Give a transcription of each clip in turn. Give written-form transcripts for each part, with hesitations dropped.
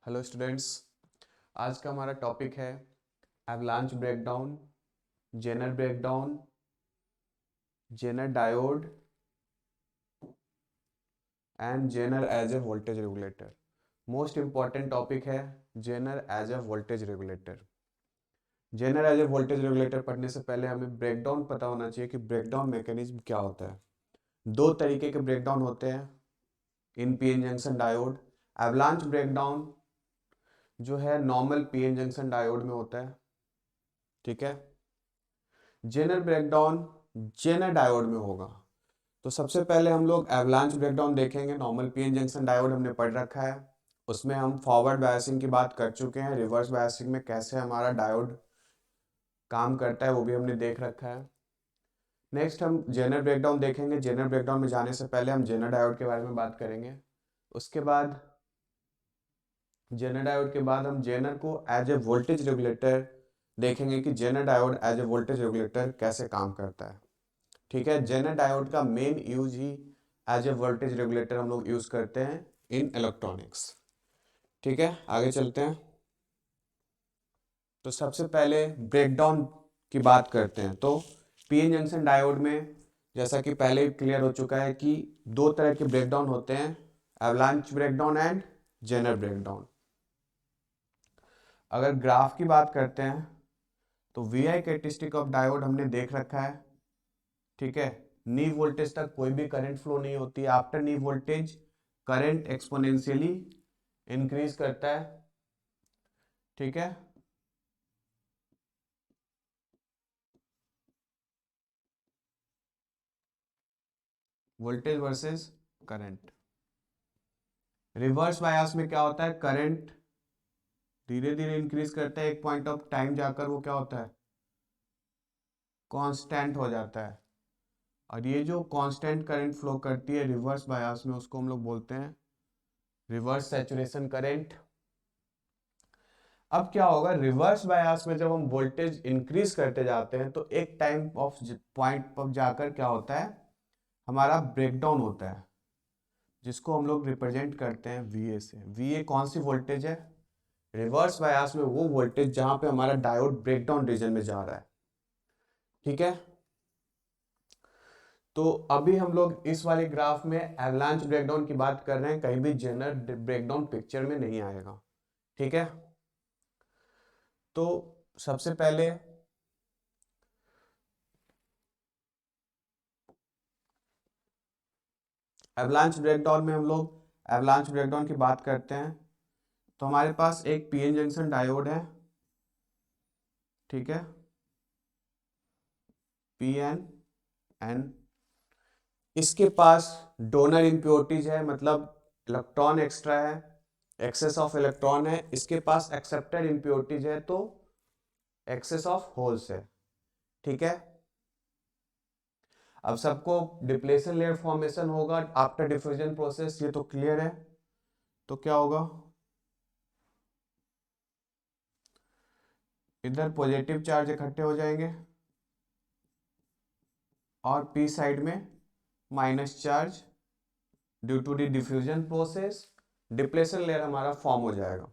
Hello students, आज का हमारा टॉपिक है avalanche breakdown, Zener breakdown, Zener diode and Zener as a voltage regulator. Most important topic है Zener as a voltage regulator. Zener as a voltage regulator पढ़ने से पहले हमें breakdown पता होना चाहिए कि ब्रेकडाउन मैकेनिज्म क्या होता है। दो तरीके के ब्रेकडाउन होते हैं in PN junction diode. Avalanche breakdown जो है नॉर्मल पीएन जंक्शन डायोड में होता है, ठीक है। जेनर ब्रेकडाउन जेनर डायोड में होगा। तो सबसे पहले हम लोग एवलांच ब्रेकडाउन देखेंगे। नॉर्मल पीएन जंक्शन डायोड हमने पढ़ रखा है, उसमें हम फॉरवर्ड बायसिंग की बात कर चुके हैं। रिवर्स बायसिंग में कैसे हमारा डायोड काम करता है वो भी हमने देख रखा है। नेक्स्ट हम जेनर ब्रेकडाउन देखेंगे। जेनर ब्रेकडाउन में जाने से पहले हम जेनर डायोड के बारे में बात करेंगे। उसके बाद जेनर डायोड के बाद हम जेनर को एज ए वोल्टेज रेगुलेटर देखेंगे कि Zener diode as a voltage regulator कैसे काम करता है, ठीक है। जेनर डायोड का मेन यूज ही एज ए वोल्टेज रेगुलेटर हम लोग यूज करते हैं इन इलेक्ट्रॉनिक्स, ठीक है। आगे चलते हैं। तो सबसे पहले ब्रेकडाउन की बात करते हैं। तो पीएन जंक्शन डायोड में जैसा कि पहले ही क्लियर हो चुका है कि दो तरह के ब्रेकडाउन होते हैं, avalanche breakdown and Zener breakdown. अगर ग्राफ की बात करते हैं तो वीआई कैरेक्टरिस्टिक ऑफ डायोड हमने देख रखा है, ठीक है। नी वोल्टेज तक कोई भी करंट फ्लो नहीं होती। आफ्टर नी वोल्टेज करंट एक्सपोनेंशियली इंक्रीज करता है, ठीक है। Voltage versus current. Reverse bias में क्या होता है, करंट धीरे धीरे इंक्रीज करता है, एक पॉइंट ऑफ टाइम जाकर वो क्या होता है, कांस्टेंट हो जाता है। और ये जो कांस्टेंट करंट फ्लो करती है रिवर्स बायस में, उसको हम लोग बोलते हैं रिवर्स सैचुरेशन करंट। अब क्या होगा, रिवर्स बायस में जब हम वोल्टेज इंक्रीज करते जाते हैं तो एक टाइम ऑफ पॉइंट पर जाकर क्या होता है, हमारा ब्रेकडाउन होता है, जिसको हम लोग रिप्रेजेंट करते हैं वीए से। वीए कौन सी वोल्टेज है, रिवर्स बायस में वो वोल्टेज जहां पे हमारा डायोड ब्रेकडाउन रीजन में जा रहा है, ठीक है। तो अभी हम लोग इस वाले ग्राफ में एवलांच ब्रेकडाउन की बात कर रहे हैं, कहीं भी जेनर ब्रेकडाउन पिक्चर में नहीं आएगा, ठीक है। तो सबसे पहले एवलांच ब्रेकडाउन में हम लोग एवलांच ब्रेकडाउन की बात करते हैं तो हमारे पास एक पीएन जंक्शन डायोड है, ठीक है, पीएन एन। इसके पास डोनर इम्प्योरिटीज है, मतलब इलेक्ट्रॉन एक्स्ट्रा है, एक्सेस ऑफ इलेक्ट्रॉन है। इसके पास एक्सेप्टेड इम्प्योरिटीज है तो एक्सेस ऑफ होल्स है, ठीक है। अब सबको डिप्लेशन लेयर फॉर्मेशन होगा आफ्टर डिफ्यूजन प्रोसेस, ये तो क्लियर है। तो क्या होगा, इधर पॉजिटिव चार्ज इकट्ठे हो जाएंगे और पी साइड में minus charge. Due to the diffusion process depletion layer हमारा फॉर्म हो जाएगा।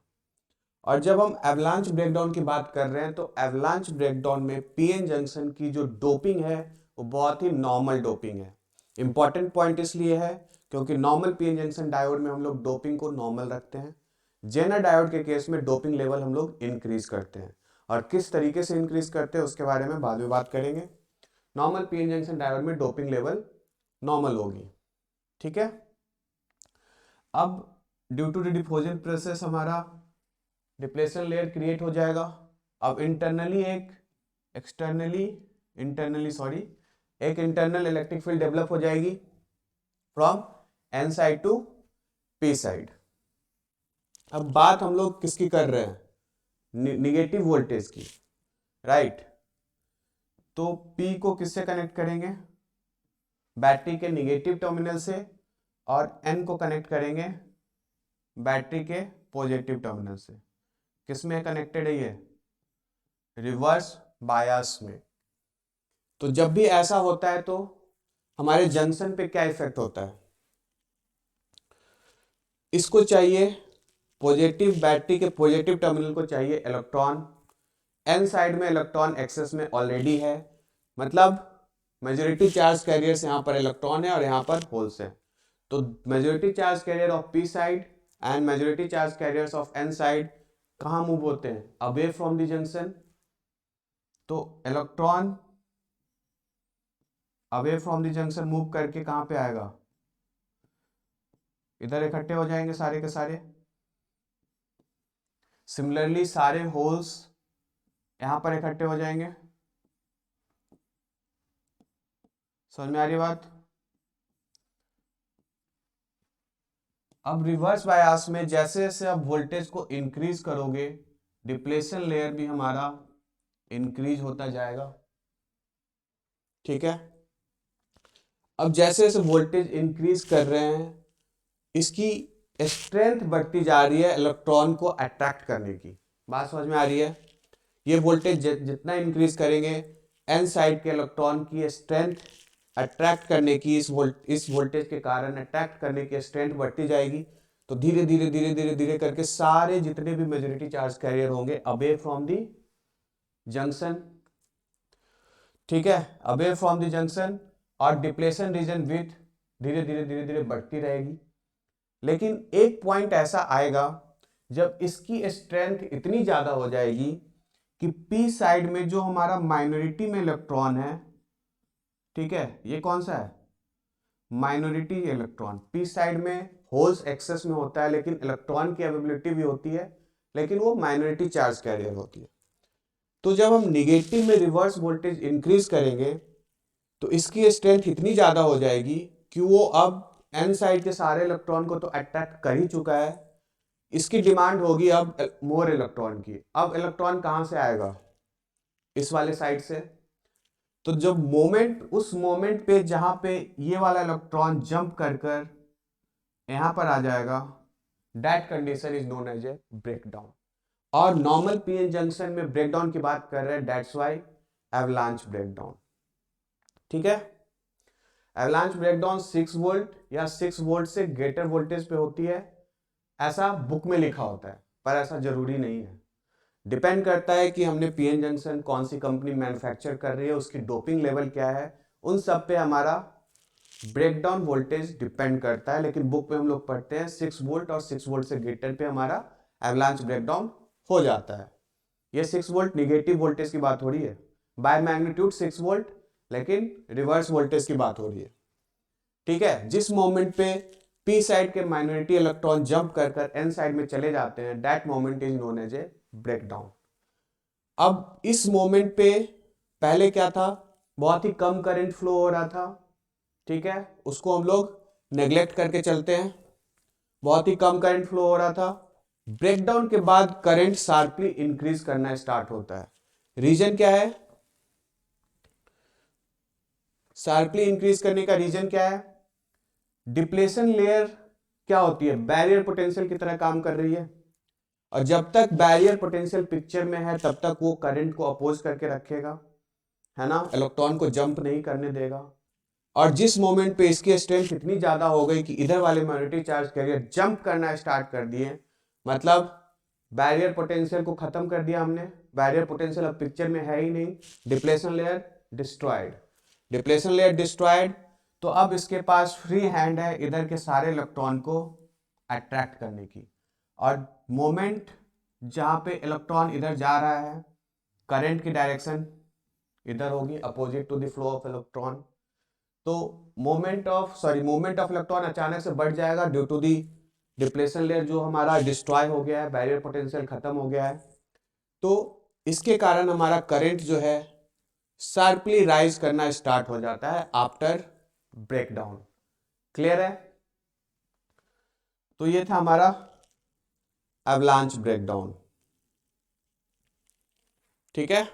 और जब हम एवलांच ब्रेकडाउन की बात कर रहे हैं तो एवलांच ब्रेकडाउन में पीएन जंक्शन की जो डोपिंग है वो बहुत ही नॉर्मल डोपिंग है। इंपॉर्टेंट पॉइंट इसलिए है क्योंकि नॉर्मल पीएन जंक्शन डायोड में हम लोग डोपिंग को नॉर्मल रखते हैं। जेनर डायोड के केस में डोपिंग लेवल हम लोग इंक्रीज करते हैं, और किस तरीके से इंक्रीज करते हैं उसके बारे में बाद में बात करेंगे। नॉर्मल पीएन जंक्शन डायोड में डोपिंग लेवल नॉर्मल होगी, ठीक है। अब due to the diffusion process हमारा डिप्लेशन लेयर क्रिएट हो जाएगा। अब एक इंटरनल इलेक्ट्रिक फील्ड डेवलप हो जाएगी from N side to P side. अब बात हम लोग किसकी कर रहे हैं, निगेटिव वोल्टेज की, राइट। तो पी को किससे कनेक्ट करेंगे, बैटरी के निगेटिव टर्मिनल से, और एन को कनेक्ट करेंगे बैटरी के पॉजिटिव टर्मिनल से। किसमें कनेक्टेड है ये, रिवर्स बायस में। तो जब भी ऐसा होता है तो हमारे जंक्शन पे क्या इफेक्ट होता है, इसको चाहिए पॉजिटिव बैटरी के पॉजिटिव टर्मिनल को चाहिए इलेक्ट्रॉन, एन साइड में इलेक्ट्रॉन एक्सेस में ऑलरेडी है, मतलब मेजॉरिटी चार्ज कैरियर्स यहाँ पर इलेक्ट्रॉन है और यहाँ पर होल्स है। तो majority charge carrier of P side and majority charge carriers of N side कहाँ मूव होते हैं? Away from the junction. तो electron away from the junction move करके कहाँ पे आएगा? इधर इकट्ठे हो जाएंगे सारे के सारे। सिमिलरली सारे होल्स यहां पर इकट्ठे हो जाएंगे। समझ में आ रही बात? अब रिवर्स बायस में जैसे जैसे आप वोल्टेज को इंक्रीज करोगे, डिप्लेशन लेयर भी हमारा इंक्रीज होता जाएगा। ठीक है, अब जैसे जैसे वोल्टेज इंक्रीज कर रहे हैं, इसकी स्ट्रेंथ बढ़ती जा रही है इलेक्ट्रॉन को अट्रैक्ट करने की। बात समझ में आ रही है? ये वोल्टेज जितना इंक्रीज करेंगे, एन साइड के इलेक्ट्रॉन की स्ट्रेंथ अट्रैक्ट करने की, इस वोल्टेज के कारण अट्रैक्ट करने की स्ट्रेंथ बढ़ती जाएगी। तो धीरे धीरे धीरे धीरे धीरे करके सारे जितने भी मेजॉरिटी चार्ज कैरियर होंगे अवे फ्रॉम दी जंक्शन, ठीक है, अवे फ्रॉम दी जंक्शन, और डिप्लेशन रीजन विथ धीरे धीरे धीरे धीरे बढ़ती रहेगी। लेकिन एक पॉइंट ऐसा आएगा जब इसकी स्ट्रेंथ इतनी ज्यादा हो जाएगी कि पी साइड में जो हमारा माइनॉरिटी में इलेक्ट्रॉन है, ठीक है, ये कौन सा है? Minority electron. पी साइड में होल्स एक्सेस में होता है लेकिन इलेक्ट्रॉन की अवेलेबिलिटी भी होती है, लेकिन वो माइनॉरिटी चार्ज कैरियर होती है। तो जब हम निगेटिव में रिवर्स वोल्टेज इंक्रीज करेंगे तो इसकी स्ट्रेंथ इतनी ज्यादा हो जाएगी कि वो अब एन साइड के सारे इलेक्ट्रॉन को तो अट्रैक्ट कर ही चुका है, इसकी डिमांड होगी अब मोर इलेक्ट्रॉन की। अब इलेक्ट्रॉन कहां से आएगा? इस वाले साइड से। तो जब मोमेंट, उस मोमेंट पे जहां पे ये वाला इलेक्ट्रॉन जंप कर कर यहां पर आ जाएगा, that condition is known as a breakdown. और नॉर्मल पीएन जंक्शन में ब्रेकडाउन की बात कर रहे हैं, दैट्स व्हाई एवलांच ब्रेकडाउन। ठीक है, एवलांच ब्रेकडाउन 6 वोल्ट या 6 वोल्ट से ग्रेटर वोल्टेज पे होती है, ऐसा बुक में लिखा होता है, पर ऐसा जरूरी नहीं है। डिपेंड करता है कि हमने पीएन जंक्शन कौन सी कंपनी मैन्युफैक्चर कर रही है, उसकी डोपिंग लेवल क्या है, उन सब पे हमारा ब्रेकडाउन वोल्टेज डिपेंड करता है। लेकिन बुक में हम लोग पढ़ते हैं 6 वोल्ट और 6 वोल्ट से ग्रेटर पे हमारा एवलांच ब्रेकडाउन हो जाता है। ये 6 वोल्ट निगेटिव वोल्टेज की बात हो रही है, बाय मैग्नीट्यूड 6 वोल्ट, लेकिन रिवर्स वोल्टेज की बात हो रही है। ठीक है, जिस मोमेंट पे पी साइड के माइनॉरिटी इलेक्ट्रॉन जंप कर कर एन साइड में चले जाते हैं, that moment is known as a breakdown. अब इस मोमेंट पे पहले क्या था? बहुत ही कम करंट फ्लो हो रहा था, ठीक है, उसको हम लोग नेग्लेक्ट करके चलते हैं, बहुत ही कम करंट फ्लो हो रहा था। ब्रेकडाउन के बाद करंट शार्पली इंक्रीज करना स्टार्ट होता है। रीजन क्या है? शार्पली इंक्रीज करने का रीजन क्या है? डिप्लेशन लेयर क्या होती है? बैरियर पोटेंशियल की तरह काम कर रही है, और जब तक बैरियर पोटेंशियल पिक्चर में है तब तक वो करंट को अपोज करके रखेगा, है ना, इलेक्ट्रॉन को जंप नहीं करने देगा। और जिस मोमेंट पे इसकी स्ट्रेंथ इतनी ज्यादा हो गई कि इधर वाले माइनॉरिटी चार्ज कैरियर जंप करना स्टार्ट कर दिए, मतलब बैरियर पोटेंशियल को खत्म कर दिया हमने, बैरियर पोटेंशियल अब पिक्चर में है ही नहीं, depletion layer destroyed, depletion layer destroyed. तो अब इसके पास फ्री हैंड है इधर के सारे इलेक्ट्रॉन को अट्रैक्ट करने की, और मोमेंट जहां पे इलेक्ट्रॉन इधर जा रहा है, करंट की डायरेक्शन इधर होगी, opposite to the flow of electron. तो मोमेंट ऑफ इलेक्ट्रॉन अचानक से बढ़ जाएगा due to the depletion layer जो हमारा डिस्ट्रॉय हो गया है, बैरियर पोटेंशियल खत्म हो गया है। तो इसके कारण हमारा करंट जो है शार्पली राइज करना स्टार्ट हो जाता है आफ्टर ब्रेकडाउन। क्लियर है? तो ये था हमारा एवलांच ब्रेकडाउन। ठीक है,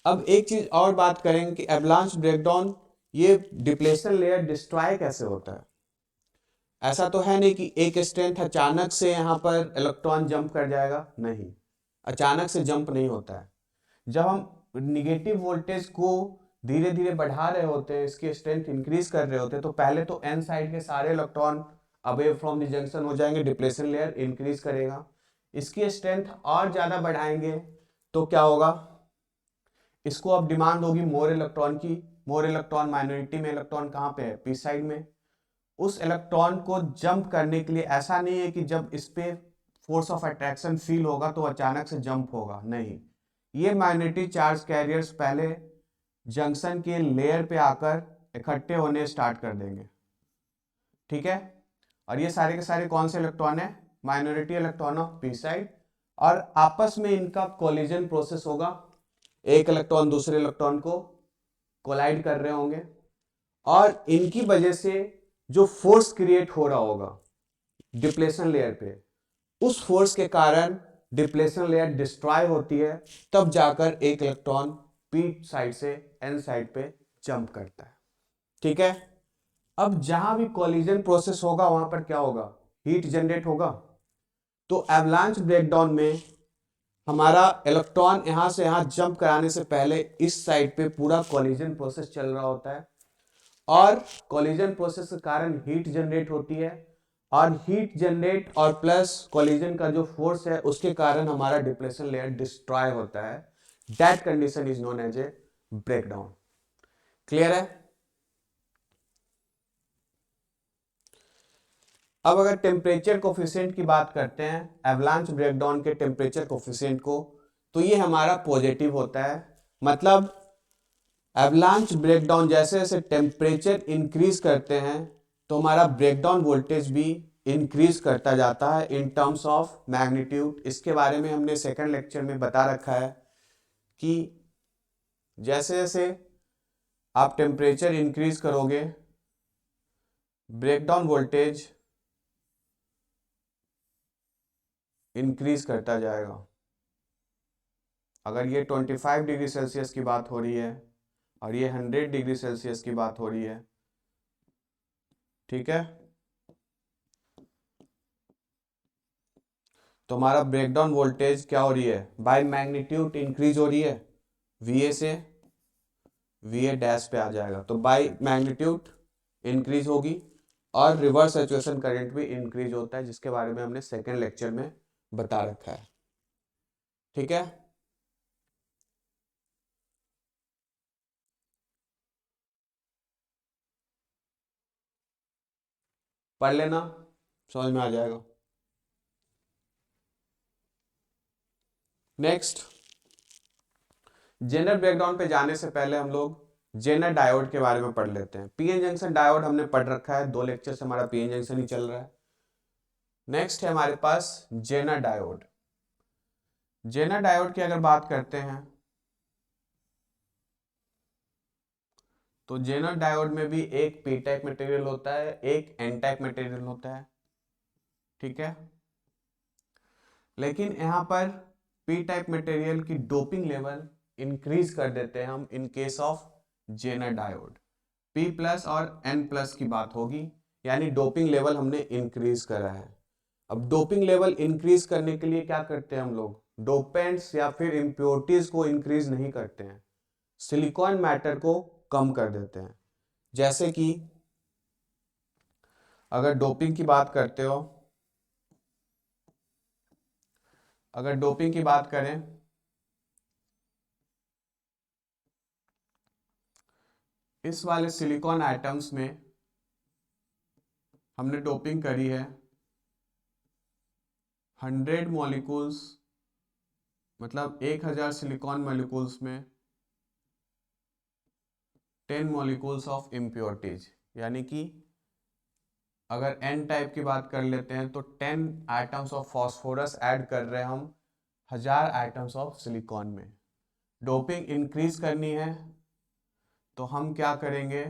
अब एक चीज और बात करेंगे कि एवलांच ब्रेकडाउन, ये डिप्लेशन लेयर डिस्ट्रॉय कैसे होता है। ऐसा तो है नहीं कि एक स्ट्रेंथ अचानक से यहां पर इलेक्ट्रॉन जंप कर जाएगा, नहीं, अचानक से जंप नहीं होता है। जब हम निगेटिव वोल्टेज को धीरे धीरे बढ़ा रहे होते हैं, इसकी स्ट्रेंथ इंक्रीज कर रहे होते हैं, तो पहले तो एन साइड के सारे electron away from the junction हो जाएंगे, डिप्लेशन लेयर इंक्रीज करेगा। इसकी स्ट्रेंथ और ज्यादा बढ़ाएंगे तो क्या होगा, इसको अब डिमांड होगी मोर इलेक्ट्रॉन की। मोर इलेक्ट्रॉन, माइनॉरिटी में इलेक्ट्रॉन कहाँ पे है, पी साइड में। उस इलेक्ट्रॉन को जंप करने के लिए ऐसा नहीं है कि जब इस पे फोर्स ऑफ अट्रैक्शन फील होगा तो अचानक से जंप होगा, नहीं। ये माइनॉरिटी चार्ज कैरियर्स पहले जंक्शन के लेयर पे आकर इकट्ठे होने स्टार्ट कर देंगे, ठीक है। और ये सारे के सारे कौन से इलेक्ट्रॉन है, minority electron of P side, और आपस में इनका कोलिजन प्रोसेस होगा। एक इलेक्ट्रॉन दूसरे इलेक्ट्रॉन को कोलाइड कर रहे होंगे और इनकी वजह से जो फोर्स क्रिएट हो रहा होगा डिप्लेशन लेयर पे, उस फोर्स के कारण डिप्लेशन लेयर डिस्ट्रॉय होती है, तब जाकर एक इलेक्ट्रॉन पी साइड से एन साइड पे जंप करता है, ठीक है। अब जहां भी कोलिजन प्रोसेस होगा वहां पर क्या होगा, हीट जनरेट होगा। तो एवलांच ब्रेकडाउन में हमारा इलेक्ट्रॉन यहां से यहां जंप कराने से पहले इस साइड पे पूरा कोलिजन प्रोसेस चल रहा होता है, और कोलिजन प्रोसेस के कारण हीट जनरेट होती है, और हीट जनरेट और प्लस कोलिजन का जो फोर्स है उसके कारण हमारा डिप्लेशन लेयर डिस्ट्रॉय होता है। That condition is known as a breakdown. Clear है। अब अगर टेम्परेचर कोफिशिएंट की बात करते हैं, एवलांच ब्रेकडाउन के टेम्परेचर कोफिशिएंट को, तो ये हमारा पॉजिटिव होता है। मतलब एवलांच ब्रेकडाउन जैसे जैसे टेम्परेचर इंक्रीज करते हैं तो हमारा ब्रेकडाउन वोल्टेज भी इंक्रीज करता जाता है इन टर्म्स ऑफ मैग्नीट्यूड। इसके बारे में हमने सेकंड लेक्चर में बता रखा है कि जैसे जैसे आप टेम्परेचर इंक्रीज करोगे ब्रेकडाउन वोल्टेज इंक्रीज करता जाएगा। अगर ये 25 डिग्री सेल्सियस की बात हो रही है और ये 100 डिग्री सेल्सियस की बात हो रही है, ठीक है, तो हमारा ब्रेकडाउन वोल्टेज क्या हो रही है, बाय मैग्नीट्यूड इंक्रीज हो रही है, वीए से वीए डैश पे आ जाएगा, तो बाय मैग्नीट्यूड इंक्रीज होगी, और रिवर्स सैचुरेशन करंट भी इंक्रीज होता है, जिसके बारे में हमने सेकेंड लेक्चर में बता रखा है, ठीक है। पढ़ लेना, समझ में आ जाएगा। नेक्स्ट, जेनर ब्रेकडाउन पे जाने से पहले हम लोग जेनर डायोड के बारे में पढ़ लेते हैं। पीएन जंक्शन डायोड हमने पढ़ रखा है, 2 लेक्चर से हमारा पीएन जंक्शन ही चल रहा है। नेक्स्ट है हमारे पास जेनर डायोड। जेनर डायोड की अगर बात करते हैं तो जेनर डायोड में भी एक पी टाइप मटेरियल होता है, एक एन टाइप मटेरियल होता है, ठीक है। लेकिन यहां पर पी टाइप मटेरियल की डोपिंग लेवल इंक्रीज कर देते हैं हम in case of Zener diode. P plus और N प्लस की बात होगी, यानी डोपिंग लेवल हमने इंक्रीज करा है। अब डोपिंग लेवल इंक्रीज करने के लिए क्या करते हैं हम लोग, डोपेंट्स या फिर इम्प्योरिटीज को इंक्रीज नहीं करते हैं, सिलिकॉन मैटर को कम कर देते हैं। जैसे कि अगर डोपिंग की बात करते हो, अगर डोपिंग की बात करें इस वाले सिलिकॉन आइटम्स में हमने डोपिंग करी है 100 मॉलिक्यूल्स, मतलब 1000 सिलिकॉन मॉलिक्यूल्स में 10 मॉलिक्यूल्स ऑफ इम्प्योरिटीज, यानी कि अगर N टाइप की बात कर लेते हैं तो 10 आइटम्स ऑफ फॉस्फोरस ऐड कर रहे हैं हम 1000 आइटम्स ऑफ सिलिकॉन में। डोपिंग इंक्रीज करनी है तो हम क्या करेंगे,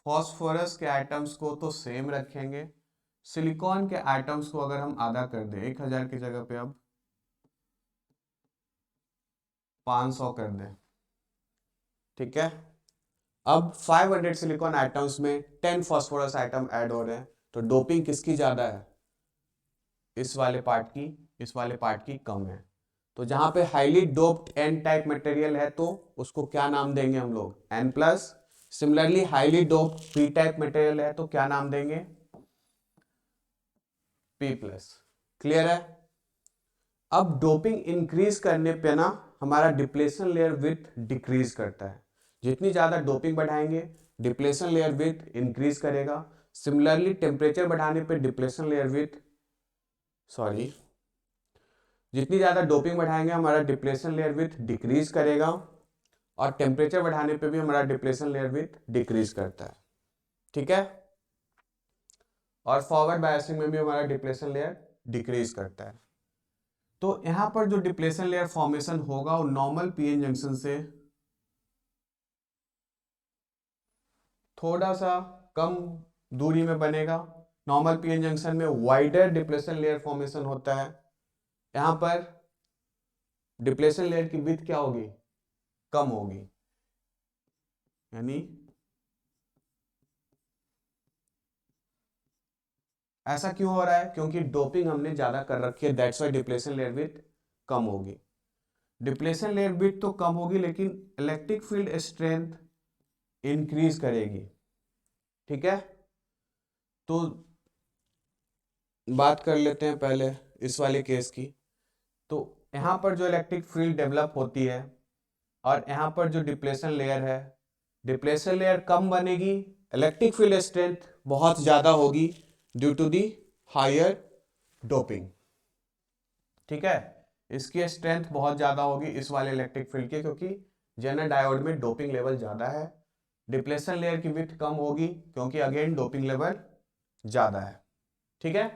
फॉस्फोरस के आइटम्स को तो सेम रखेंगे, सिलिकॉन के आइटम्स को अगर हम आधा कर दें, 1000 की जगह पे अब 500 कर दें, ठीक है। अब 500 सिलिकॉन आइटम्स में 10 फॉस्फोरस आइटम ऐड हो रहे हैं, तो डोपिंग किसकी ज्यादा है, इस वाले पार्ट की, इस वाले पार्ट की कम है। तो जहां पे highly doped N type material है तो उसको क्या नाम देंगे हम लोग, N plus. Similarly highly doped P type material है तो क्या नाम देंगे, पी प्लस। क्लियर है। अब डोपिंग इंक्रीज करने पे ना हमारा डिप्लेशन लेयर विड्थ डिक्रीज करता है। जितनी ज्यादा डोपिंग बढ़ाएंगे डिप्लेशन लेयर विड्थ इंक्रीज करेगा। सिमिलरली टेम्परेचर बढ़ाने पे डिप्लेशन लेयर विड्थ, सॉरी, जितनी ज्यादा डोपिंग बढ़ाएंगे हमारा डिप्लेशन लेयर विड्थ डिक्रीज करेगा, और टेम्परेचर बढ़ाने पे भी हमारा डिप्लेशन लेयर विड्थ डिक्रीज करता है। ठीक है। और फॉरवर्ड बायसिंग में भी हमारा डिप्लेशन लेयर डिक्रीज करता है। तो यहां पर जो डिप्लेशन लेयर फॉर्मेशन होगा वो नॉर्मल पीएन जंक्शन से थोड़ा सा कम दूरी में बनेगा। नॉर्मल पीएन जंक्शन में वाइडर डिप्लेशन लेयर फॉर्मेशन होता है। यहां पर डिप्लेशन लेयर की विड्थ क्या होगी, कम होगी। यानी ऐसा क्यों हो रहा है, क्योंकि डोपिंग हमने ज्यादा कर रखी है, that's why depletion layer width कम होगी। डिप्लेशन लेयर विड्थ तो कम होगी लेकिन इलेक्ट्रिक फील्ड स्ट्रेंथ इंक्रीज करेगी। ठीक है। तो बात कर लेते हैं पहले इस वाले केस की। तो यहां पर जो इलेक्ट्रिक फील्ड डेवलप होती है और यहां पर जो डिप्लेशन लेयर है, डिप्लेशन लेयर कम बनेगी, इलेक्ट्रिक फील्ड स्ट्रेंथ बहुत ज्यादा होगी due to the higher doping. ठीक है। इसकी स्ट्रेंथ बहुत ज्यादा होगी इस वाले इलेक्ट्रिक फील्ड की, क्योंकि जेनर डायोड में डोपिंग लेवल ज्यादा है। डिप्लेशन लेयर की विड्थ कम होगी क्योंकि अगेन डोपिंग लेवल ज्यादा है। ठीक है।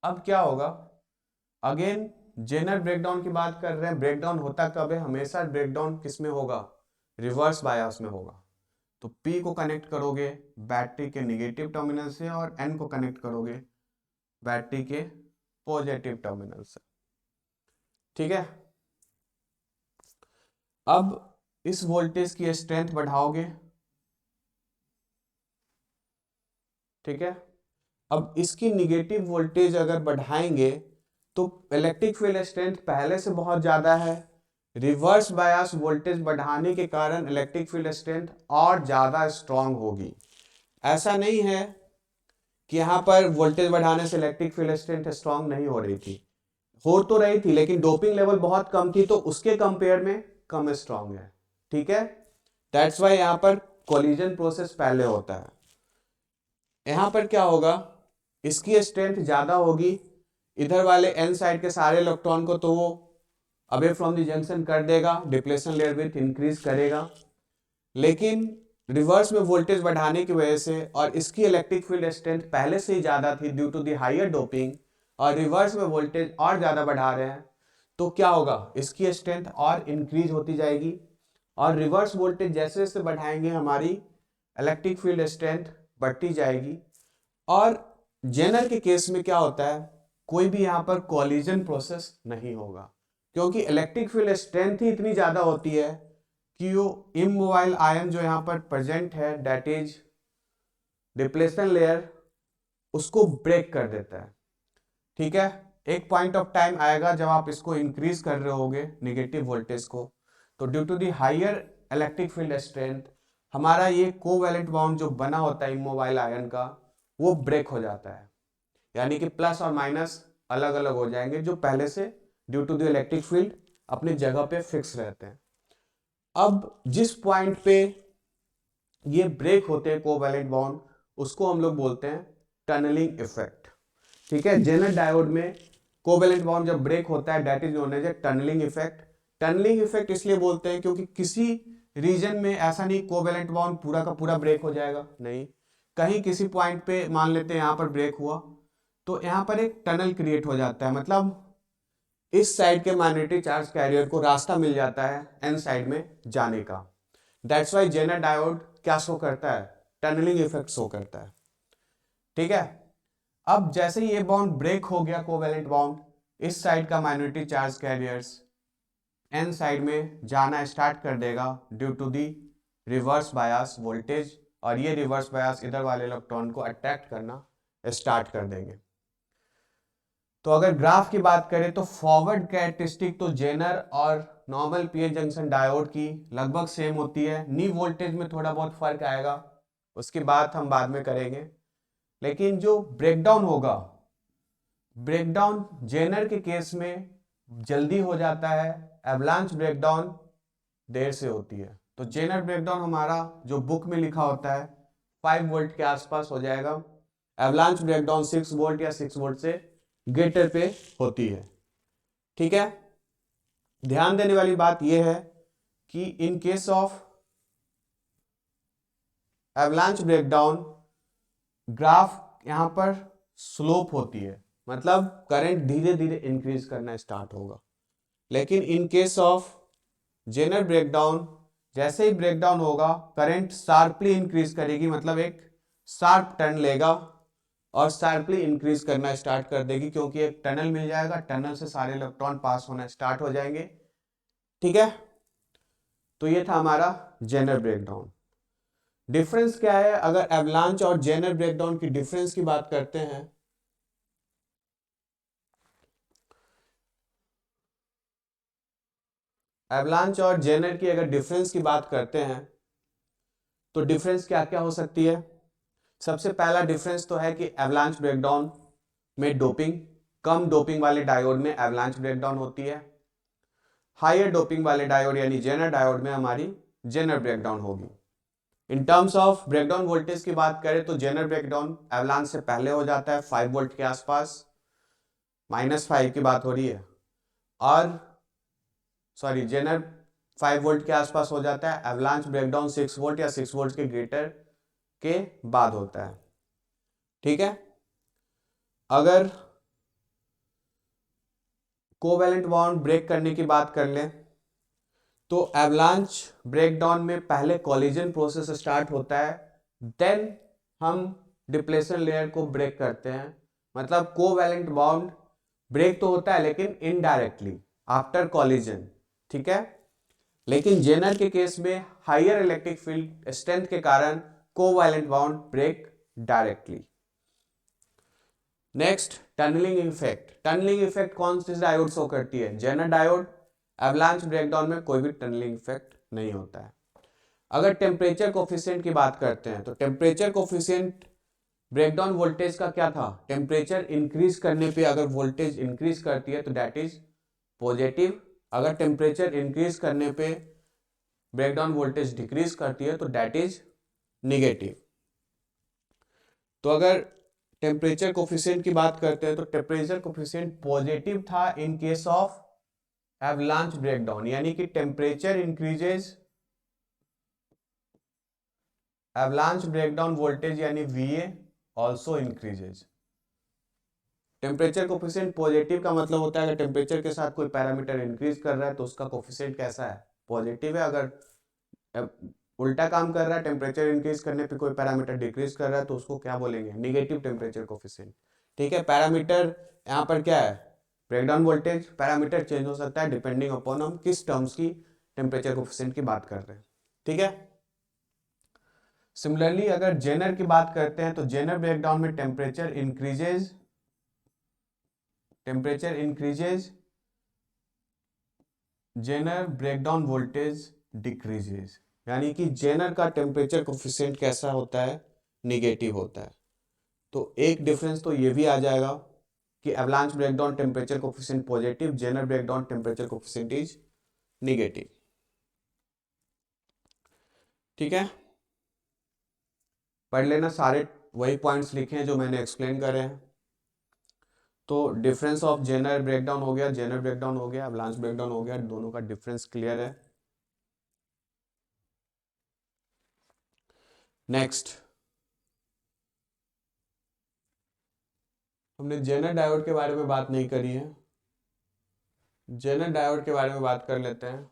अब क्या होगा, अगेन जेनर ब्रेकडाउन की बात कर रहे हैं। ब्रेकडाउन होता कब है, हमेशा ब्रेकडाउन किस में होगा, रिवर्स बायस में होगा। तो P को कनेक्ट करोगे बैटरी के निगेटिव टर्मिनल से और N को कनेक्ट करोगे बैटरी के पॉजिटिव टर्मिनल से। ठीक है। अब इस वोल्टेज की स्ट्रेंथ बढ़ाओगे। ठीक है। अब इसकी निगेटिव वोल्टेज अगर बढ़ाएंगे तो इलेक्ट्रिक फील्ड स्ट्रेंथ पहले से बहुत ज्यादा है, रिवर्स बायस वोल्टेज बढ़ाने के कारण इलेक्ट्रिक फील्ड स्ट्रेंथ और ज्यादा स्ट्रांग होगी। ऐसा नहीं है कि यहां पर वोल्टेज बढ़ाने से इलेक्ट्रिक फील्ड स्ट्रेंथ स्ट्रांग नहीं हो रही थी, हो तो रही थी लेकिन डोपिंग लेवल बहुत कम थी तो उसके कंपेयर में कम स्ट्रांग है। ठीक है। दैट्स वाई यहां पर कोलिजन प्रोसेस पहले होता है। यहां पर क्या होगा, इसकी स्ट्रेंथ ज्यादा होगी, इधर वाले एन साइड के सारे इलेक्ट्रॉन को तो वो अवे फ्रॉम द जंक्शन कर देगा, डिप्लेशन लेयर विड्थ इंक्रीज करेगा। लेकिन रिवर्स में वोल्टेज बढ़ाने की वजह से और इसकी इलेक्ट्रिक फील्ड स्ट्रेंथ पहले से ही ज्यादा थी due to the higher doping, और रिवर्स में वोल्टेज और ज्यादा बढ़ा रहे हैं, तो क्या होगा, इसकी स्ट्रेंथ और इंक्रीज होती जाएगी। और रिवर्स वोल्टेज जैसे जैसे बढ़ाएंगे हमारी इलेक्ट्रिक फील्ड स्ट्रेंथ बढ़ती जाएगी। और जेनर के केस में क्या होता है, कोई भी यहां पर कोलिजन प्रोसेस नहीं होगा, क्योंकि इलेक्ट्रिक फील्ड स्ट्रेंथ ही इतनी ज्यादा होती है कि वो इमोबाइल आयन जो यहां पर प्रेजेंट है, दैट इज डिप्लेशन लेयर, उसको ब्रेक कर देता है। ठीक है। एक पॉइंट ऑफ टाइम आएगा जब आप इसको इंक्रीज कर रहे होगे निगेटिव वोल्टेज को, तो due to the higher electric field strength हमारा ये कोवैलेंट बॉन्ड जो बना होता है इमोबाइल आयन का वो ब्रेक हो जाता है, यानी कि प्लस और माइनस अलग अलग हो जाएंगे जो पहले से due to the electric field अपनी जगह पे फिक्स रहते हैं। अब जिस पॉइंट पे ये ब्रेक होते हैं कोवैलेंट बॉन्ड, उसको हम लोग बोलते हैं टनलिंग इफेक्ट। ठीक है। जेनर डायोड में कोवैलेंट बॉन्ड जब ब्रेक होता है that is known as a tunneling effect. Tunneling effect इसलिए बोलते हैं क्योंकि किसी रीजन में ऐसा नहीं कोवैलेंट बॉन्ड पूरा का पूरा ब्रेक हो जाएगा, नहीं, कहीं किसी पॉइंट पे मान लेते हैं यहां पर ब्रेक हुआ तो यहां पर एक टनल क्रिएट हो जाता है, मतलब इस साइड के मैग्नेटिक चार्ज कैरियर को रास्ता मिल जाता है एन साइड में जाने का। दैट्स वाई जेनर डायोड क्या शो करता है, टनलिंग इफेक्ट शो करता है। ठीक है। अब जैसे ही ये बॉन्ड ब्रेक हो गया कोवैलेंट बॉन्ड, इस साइड का magnetic charge carriers N side में जाना स्टार्ट कर देगा due to the reverse bias voltage, और ये रिवर्स बायस इधर वाले इलेक्ट्रॉन को अट्रैक्ट करना स्टार्ट कर देंगे। तो अगर ग्राफ की बात करें तो फॉरवर्ड कैरेक्टरिस्टिक तो जेनर और नॉर्मल पीएन जंक्शन डायोड की लगभग सेम होती है। नी वोल्टेज में थोड़ा बहुत फर्क आएगा, उसकी बात हम बाद में करेंगे। लेकिन जो ब्रेकडाउन होगा, ब्रेकडाउन जेनर के केस में जल्दी हो जाता है, एवलांच ब्रेकडाउन देर से होती है। तो जेनर ब्रेकडाउन हमारा जो बुक में लिखा होता है 5 वोल्ट के आसपास हो जाएगा, एवलांच ब्रेकडाउन 6 वोल्ट या 6 वोल्ट से ग्रेटर पे होती है। ठीक है, ध्यान देने वाली बात यह है कि इन case of avalanche breakdown graph यहां पर स्लोप होती है, मतलब करंट धीरे धीरे इंक्रीज करना स्टार्ट होगा। लेकिन in case of Zener breakdown जैसे ही ब्रेकडाउन होगा करंट शार्पली इंक्रीज करेगी, मतलब एक शार्प टर्न लेगा और शार्पली इंक्रीज करना स्टार्ट कर देगी, क्योंकि एक टनल मिल जाएगा, टनल से सारे इलेक्ट्रॉन पास होना स्टार्ट हो जाएंगे। ठीक है, तो ये था हमारा जेनर ब्रेकडाउन। डिफरेंस क्या है अगर एवलांच और जेनर ब्रेकडाउन की डिफरेंस की बात करते हैं? एवलांच और जेनर की अगर डिफरेंस की बात करते हैं तो डिफरेंस क्या क्या हो सकती है? सबसे पहला डिफरेंस तो है कि एवलांच ब्रेकडाउन में डोपिंग, कम डोपिंग वाले डायोड में एवलांच ब्रेकडाउन होती है, हायर डोपिंग वाले डायोड यानी जेनर डायोड में हमारी जेनर ब्रेकडाउन होगी। In terms of breakdown voltage की बात करें तो जेनर ब्रेकडाउन एवलांच से पहले हो जाता है 5 वोल्ट के आसपास, -5 की बात हो रही है, और सॉरी जेनर 5 वोल्ट के आसपास हो जाता है, एवलांच ब्रेकडाउन 6 वोल्ट या 6 वोल्ट के ग्रेटर के बाद होता है। ठीक है, अगर कोवैलेंट बॉन्ड ब्रेक करने की बात कर लें तो एवलांच ब्रेकडाउन में पहले कॉलिजन प्रोसेस स्टार्ट होता है, देन हम डिप्लेशन लेयर को ब्रेक करते हैं। मतलब कोवैलेंट बॉन्ड ब्रेक तो होता है लेकिन इनडायरेक्टली आफ्टर कॉलिजन। ठीक है, लेकिन जेनर के केस में हायर इलेक्ट्रिक फील्ड स्ट्रेंथ के कारण covalent bond break directly. Next, tunneling effect. Tunneling effect कौन सी डायोड शो करती है? Zener diode. एवलांच ब्रेकडाउन में कोई भी टनलिंग इफेक्ट नहीं होता है। अगर टेम्परेचर कोफिशिएंट की बात करते हैं तो टेम्परेचर कोफिशिएंट ब्रेकडाउन वोल्टेज का क्या था? टेम्परेचर इंक्रीज करने पे अगर वोल्टेज इंक्रीज करती है तो दैट इज पॉजिटिव, अगर टेम्परेचर इंक्रीज करने पे ब्रेकडाउन वोल्टेज डिक्रीज करती है तो दैट इज निगेटिव। तो अगर टेम्परेचर कोफिशिएंट की बात करते हैं तो टेम्परेचर कोफिशिएंट पॉजिटिव था इन केस ऑफ एवलांच ब्रेकडाउन, यानी कि temperature increases, avalanche breakdown voltage यानी VA also increases. Temperature coefficient positive का मतलब होता है अगर टेम्परेचर के साथ कोई पैरामीटर इंक्रीज कर रहा है तो उसका कोफिशिएंट कैसा है? पॉजिटिव है। अगर उल्टा काम कर रहा है, टेम्परेचर इंक्रीज करने पे कोई पैरामीटर डिक्रीज कर रहा है तो उसको क्या बोलेंगे? Negative temperature coefficient. ठीक है, पैरामीटर यहाँ पर क्या है? Breakdown voltage. पैरामीटर चेंज हो सकता है डिपेंडिंग अपॉन हम किस टर्म्स की टेम्परेचर कोफिशिएंट की बात कर रहे हैं। ठीक है, सिमिलरली अगर जेनर की बात करते हैं तो जेनर ब्रेकडाउन में temperature increases, Zener breakdown voltage decreases, यानी कि जेनर का टेम्परेचर कोफिशिएंट कैसा होता है? निगेटिव होता है। तो एक डिफरेंस तो ये भी आ जाएगा कि avalanche breakdown temperature coefficient positive, Zener breakdown temperature coefficient is negative. ठीक है, पढ़ लेना, सारे वही पॉइंट्स लिखे हैं जो मैंने एक्सप्लेन करे हैं। तो डिफरेंस ऑफ जेनर ब्रेकडाउन हो गया, जेनर ब्रेकडाउन हो गया, एवलांच ब्रेकडाउन हो गया, दोनों का डिफरेंस क्लियर है। नेक्स्ट, हमने जेनर डायोड के बारे में बात नहीं करी है, जेनर डायोड के बारे में बात कर लेते हैं।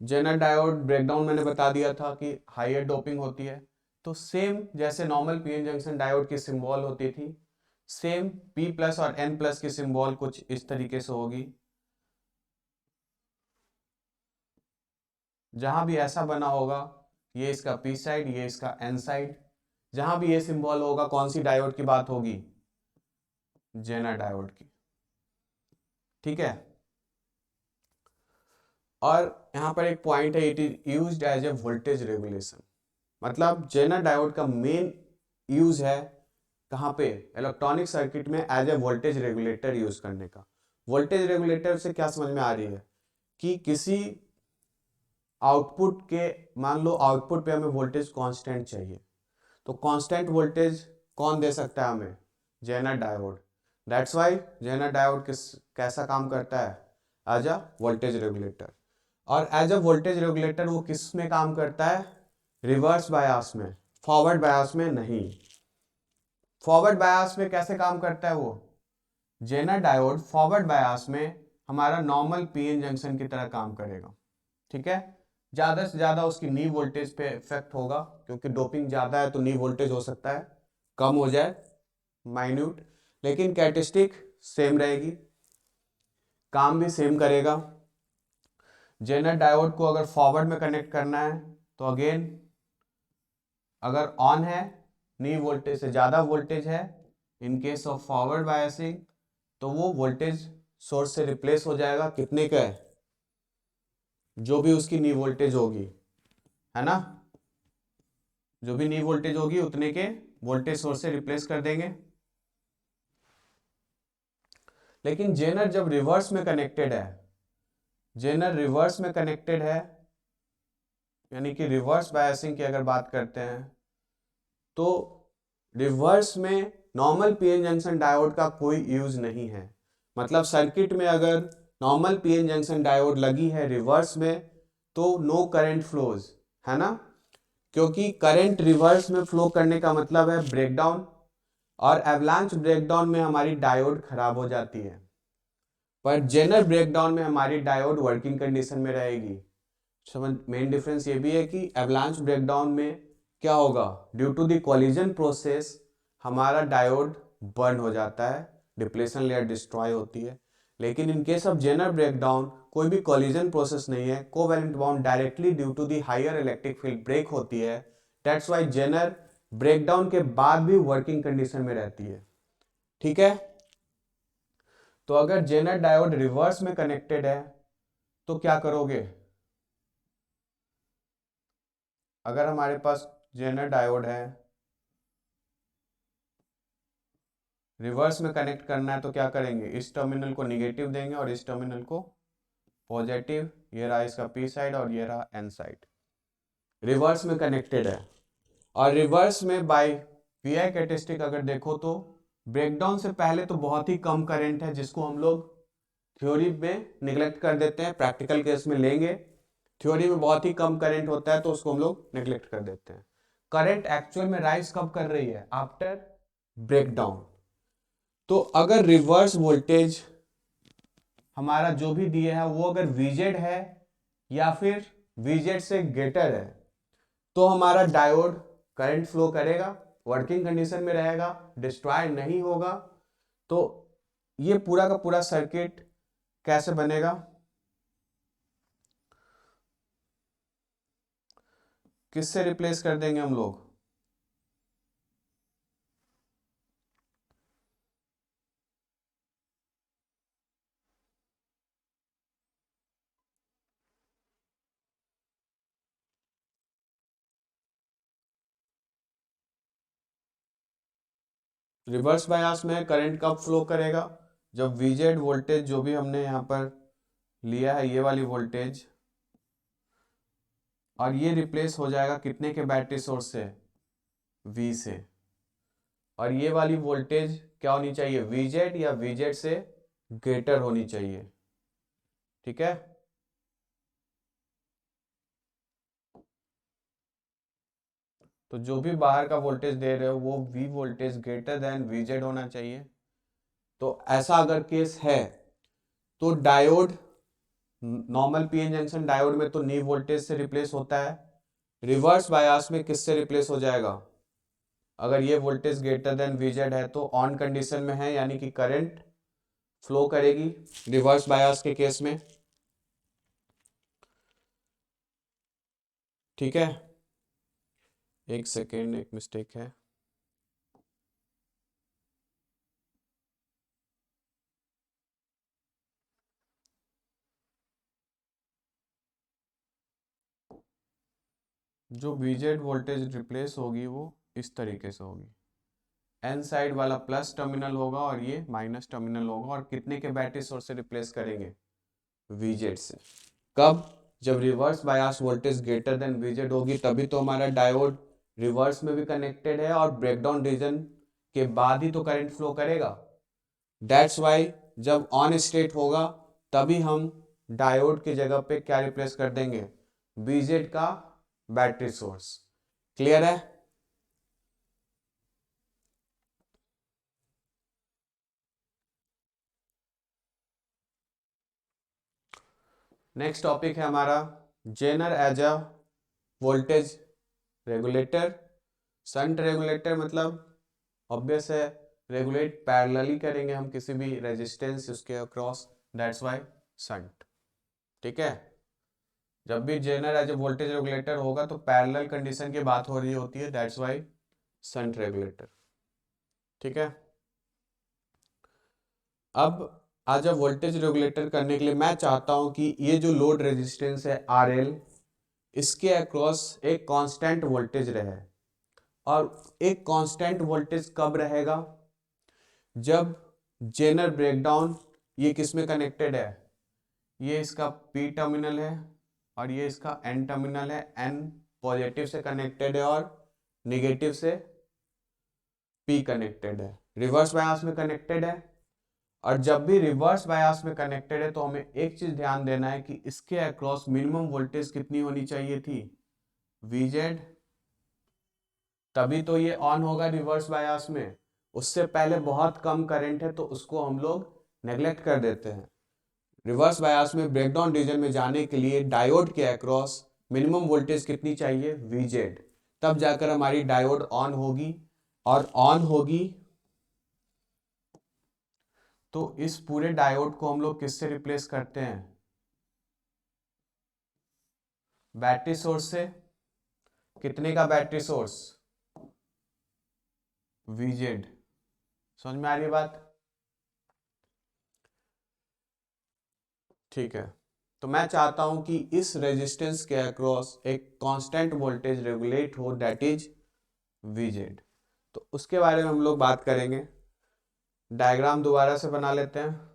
जेनर डायोड ब्रेकडाउन मैंने बता दिया था कि हायर डोपिंग होती है, तो सेम जैसे नॉर्मल पीएन जंक्शन डायोड की सिंबल होती थी, सेम P+ और N+ की सिंबल कुछ इस तरीके से होगी। जहां भी ऐसा बना होगा, ये इसका P साइड, ये इसका N साइड, जहां भी ये सिंबल होगा कौन सी डायोड की बात होगी? जेनर डायोड की। ठीक है। और यहाँ पर एक पॉइंट है, it is used as a voltage regulation. मतलब जेनर डायोड का मेन यूज है कहाँ पे, इलेक्ट्रॉनिक सर्किट में as a voltage regulator use करने का। वोल्टेज रेगुलेटर से क्या समझ में आ रही है कि किसी आउटपुट के, मान लो आउटपुट पे हमें वोल्टेज कांस्टेंट चाहिए, तो कांस्टेंट वोल्टेज कौन दे सकता है हमें, Zener diode. That's why Zener diode कैसा काम करता है, एज अ वोल्टेज रेगुलेटर। और एज अ वोल्टेज रेगुलेटर वो किस में काम करता है, रिवर्स बायस में, फॉरवर्ड बायस में नहीं। फॉरवर्ड बायस में कैसे काम करता है वो, जेनर डायोड फॉरवर्ड बायस में हमारा नॉर्मल पीएन जंक्शन की तरह काम करेगा। ठीक है, ज्यादा से ज्यादा उसकी नी वोल्टेज पे इफेक्ट होगा, क्योंकि डोपिंग ज्यादा है तो नी वोल्टेज हो सकता है कम हो जाए, माइन्यूट, लेकिन कैरेक्टरिस्टिक सेम रहेगी, काम भी सेम करेगा। जेनर डायोड को अगर फॉरवर्ड में कनेक्ट करना है तो अगेन, अगर ऑन है, नी वोल्टेज से ज्यादा वोल्टेज है, इन केस ऑफ फॉरवर्ड बायसिंग, तो वो वोल्टेज सोर्स से रिप्लेस हो जाएगा, कितने का है, जो भी उसकी नी वोल्टेज होगी, है ना, जो भी नी वोल्टेज होगी उतने के वोल्टेज सोर्स से रिप्लेस कर देंगे। लेकिन जेनर जब रिवर्स में कनेक्टेड है, जेनर रिवर्स में कनेक्टेड है, यानी कि रिवर्स बायसिंग की अगर बात करते हैं, तो रिवर्स में नॉर्मल पीएन जंक्शन डायोड का कोई यूज नहीं है। मतलब सर्किट में अगर नॉर्मल पीएन जंक्शन डायोड लगी है रिवर्स में, तो नो करंट फ्लोज, है ना, क्योंकि करंट रिवर्स में फ्लो करने का मतलब है ब्रेकडाउन, और एवलांच ब्रेकडाउन में हमारी डायोड खराब हो जाती है। पर जेनर ब्रेकडाउन में हमारी डायोड वर्किंग कंडीशन में रहेगी। समझ, मेन डिफरेंस ये भी है कि एवलांच ब्रेकडाउन में क्या होगा, due to the collision process हमारा डायोड बर्न हो जाता है, डिप्लेशन लेयर डिस्ट्रॉय होती है। लेकिन in case of Zener breakdown कोई भी कोलिजन प्रोसेस नहीं है, covalent bond directly due to the higher electric field break होती है। दैट्स वाई जेनर ब्रेकडाउन के बाद भी वर्किंग कंडीशन में रहती है। ठीक है, तो अगर जेनर डायोड रिवर्स में कनेक्टेड है तो क्या करोगे, अगर हमारे पास जेनर डायोड है, रिवर्स में कनेक्ट करना है, तो क्या करेंगे, इस टर्मिनल को निगेटिव देंगे और इस टर्मिनल को पॉजिटिव। ये रहा इसका पी साइड और ये रहा एन साइड, रिवर्स में कनेक्टेड है। और रिवर्स में बाय वीआई कैरेक्टरिस्टिक अगर देखो तो ब्रेकडाउन से पहले तो बहुत ही कम करंट है, जिसको हम लोग थ्योरी में निगलेक्ट कर देते हैं, प्रैक्टिकल केस में लेंगे। थ्योरी में बहुत ही कम करंट होता है तो उसको हम लोग निगलेक्ट कर देते हैं। करंट एक्चुअल में राइज कब कर रही है, आफ्टर ब्रेकडाउन। तो अगर रिवर्स वोल्टेज हमारा जो भी दिए है वो अगर वीजेड है या फिर वीजेड से ग्रेटर है, तो हमारा डायोड करंट फ्लो करेगा, वर्किंग कंडीशन में रहेगा, डिस्ट्रॉय नहीं होगा। तो ये पूरा का पूरा सर्किट कैसे बनेगा, किससे रिप्लेस कर देंगे हम लोग, रिवर्स बायस में करंट कब फ्लो करेगा, जब वीजेड वोल्टेज जो भी हमने यहाँ पर लिया है, ये वाली वोल्टेज, और ये रिप्लेस हो जाएगा कितने के बैटरी सोर्स से, वी से। और ये वाली वोल्टेज क्या होनी चाहिए, वीजेड या वीजेड से ग्रेटर होनी चाहिए। ठीक है, तो जो भी बाहर का वोल्टेज दे रहे हो वो V voltage greater than VZ होना चाहिए। तो ऐसा अगर केस है तो diode, normal PN junction diode में तो नी वोल्टेज से रिप्लेस होता है, रिवर्स बायस में किससे रिप्लेस हो जाएगा, अगर ये वोल्टेज ग्रेटर देन वीजेड है तो ऑन कंडीशन में है, यानी कि करंट फ्लो करेगी रिवर्स बायस के केस में। ठीक है, एक सेकेंड, एक मिस्टेक है। जो बीजेड वोल्टेज रिप्लेस होगी वो इस तरीके से होगी, एन साइड वाला प्लस टर्मिनल होगा और ये माइनस टर्मिनल होगा, और कितने के बैटरी सोर्स से रिप्लेस करेंगे, वीजेड से। कब, जब reverse bias voltage greater than VZ होगी, तभी तो हमारा डायोड रिवर्स में भी कनेक्टेड है और ब्रेकडाउन रीजन के बाद ही तो करंट फ्लो करेगा। दैट्स वाई जब ऑन स्टेट होगा तभी हम डायोड की जगह पे क्या रिप्लेस कर देंगे, बीजेड का बैटरी सोर्स। क्लियर है? नेक्स्ट टॉपिक है हमारा Zener as a voltage regulator. Shunt regulator मतलब ऑब्वियस है, रेगुलेट पैरेलली करेंगे हम किसी भी रेजिस्टेंस उसके अक्रॉस, दैट्स वाई शंट। ठीक है, जब भी Zener as a voltage regulator होगा तो पैरेलल कंडीशन की बात हो रही होती है, दैट्स वाई शंट रेगुलेटर। ठीक है, अब आज वोल्टेज रेगुलेटर करने के लिए मैं चाहता हूं कि ये जो लोड रेजिस्टेंस है RL, इसके अक्रॉस एक कांस्टेंट वोल्टेज रहे। और एक कांस्टेंट वोल्टेज कब रहेगा, जब जेनर ब्रेकडाउन ये किस में कनेक्टेड है, ये इसका P टर्मिनल है और ये इसका N टर्मिनल है। N पॉजिटिव से कनेक्टेड है और नेगेटिव से P कनेक्टेड है, रिवर्स बायस में कनेक्टेड है। और जब भी रिवर्स बायस में कनेक्टेड है तो हमें एक चीज ध्यान देना है कि इसके अक्रॉस मिनिमम वोल्टेज कितनी होनी चाहिए थी, VZ, तभी तो ये ऑन होगा रिवर्स बायस में। उससे पहले बहुत कम करंट है तो उसको हम लोग नेग्लेक्ट कर देते हैं। रिवर्स बायस में ब्रेकडाउन रीजन में जाने के लिए डायोड के अक्रॉस मिनिमम वोल्टेज कितनी चाहिए, VZ, तब जाकर हमारी डायोड ऑन होगी। और ऑन होगी तो इस पूरे डायोड को हम लोग किससे रिप्लेस करते हैं, बैटरी सोर्स से। कितने का बैटरी सोर्स, VZ। समझ में आ रही है बात? ठीक है, तो मैं चाहता हूं कि इस रेजिस्टेंस के अक्रॉस एक कांस्टेंट वोल्टेज रेगुलेट हो, दैट इज VZ। तो उसके बारे में हम लोग बात करेंगे। डायग्राम दोबारा से बना लेते हैं।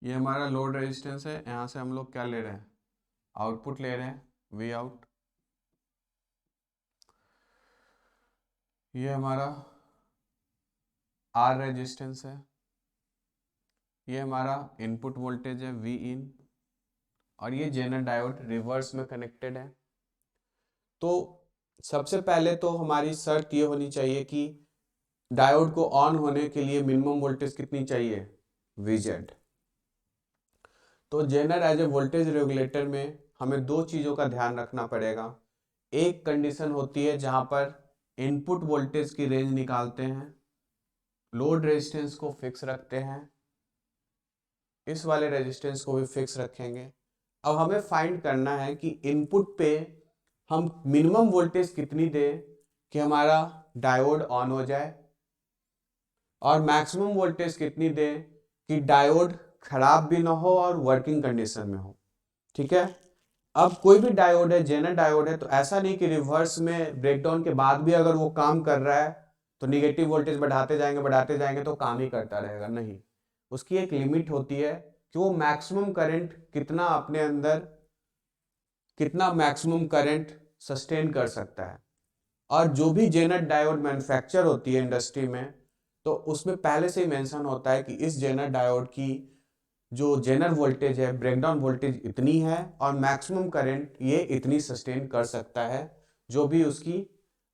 ये हमारा लोड रेजिस्टेंस है, यहाँ से हम लोग क्या ले रहे हैं, आउटपुट ले रहे हैं, V आउट। ये हमारा R रेजिस्टेंस है, ये हमारा इनपुट वोल्टेज है V इन, और ये जेनर डायोड रिवर्स में कनेक्टेड है। तो सबसे पहले तो हमारी शर्त ये होनी चाहिए कि डायोड को ऑन होने के लिए मिनिमम वोल्टेज कितनी चाहिए, VZ। तो Zener as a voltage regulator में हमें दो चीज़ों का ध्यान रखना पड़ेगा। एक कंडीशन होती है जहां पर इनपुट वोल्टेज की रेंज निकालते हैं, लोड रेजिस्टेंस को फिक्स रखते हैं, इस वाले रेजिस्टेंस को भी फिक्स रखेंगे। अब हमें फाइंड करना है कि इनपुट पे हम मिनिमम वोल्टेज कितनी दें कि हमारा डायोड ऑन हो जाए, और मैक्सिमम वोल्टेज कितनी दें कि डायोड खराब भी ना हो और वर्किंग कंडीशन में हो। ठीक है, अब कोई भी डायोड है, जेनर डायोड है, तो ऐसा नहीं कि रिवर्स में ब्रेकडाउन के बाद भी अगर वो काम कर रहा है तो निगेटिव वोल्टेज बढ़ाते जाएंगे तो काम ही करता रहेगा, नहीं। उसकी एक लिमिट होती है कि वो मैक्सिमम करंट कितना अपने अंदर, कितना मैक्सिमम करंट सस्टेन कर सकता है। और जो भी जेनर डायोड मैन्युफैक्चर होती है इंडस्ट्री में, तो उसमें पहले से ही मेंशन होता है कि इस जेनर डायोड की जो जेनर वोल्टेज है, ब्रेकडाउन वोल्टेज इतनी है और मैक्सिमम करंट ये इतनी सस्टेन कर सकता है, जो भी उसकी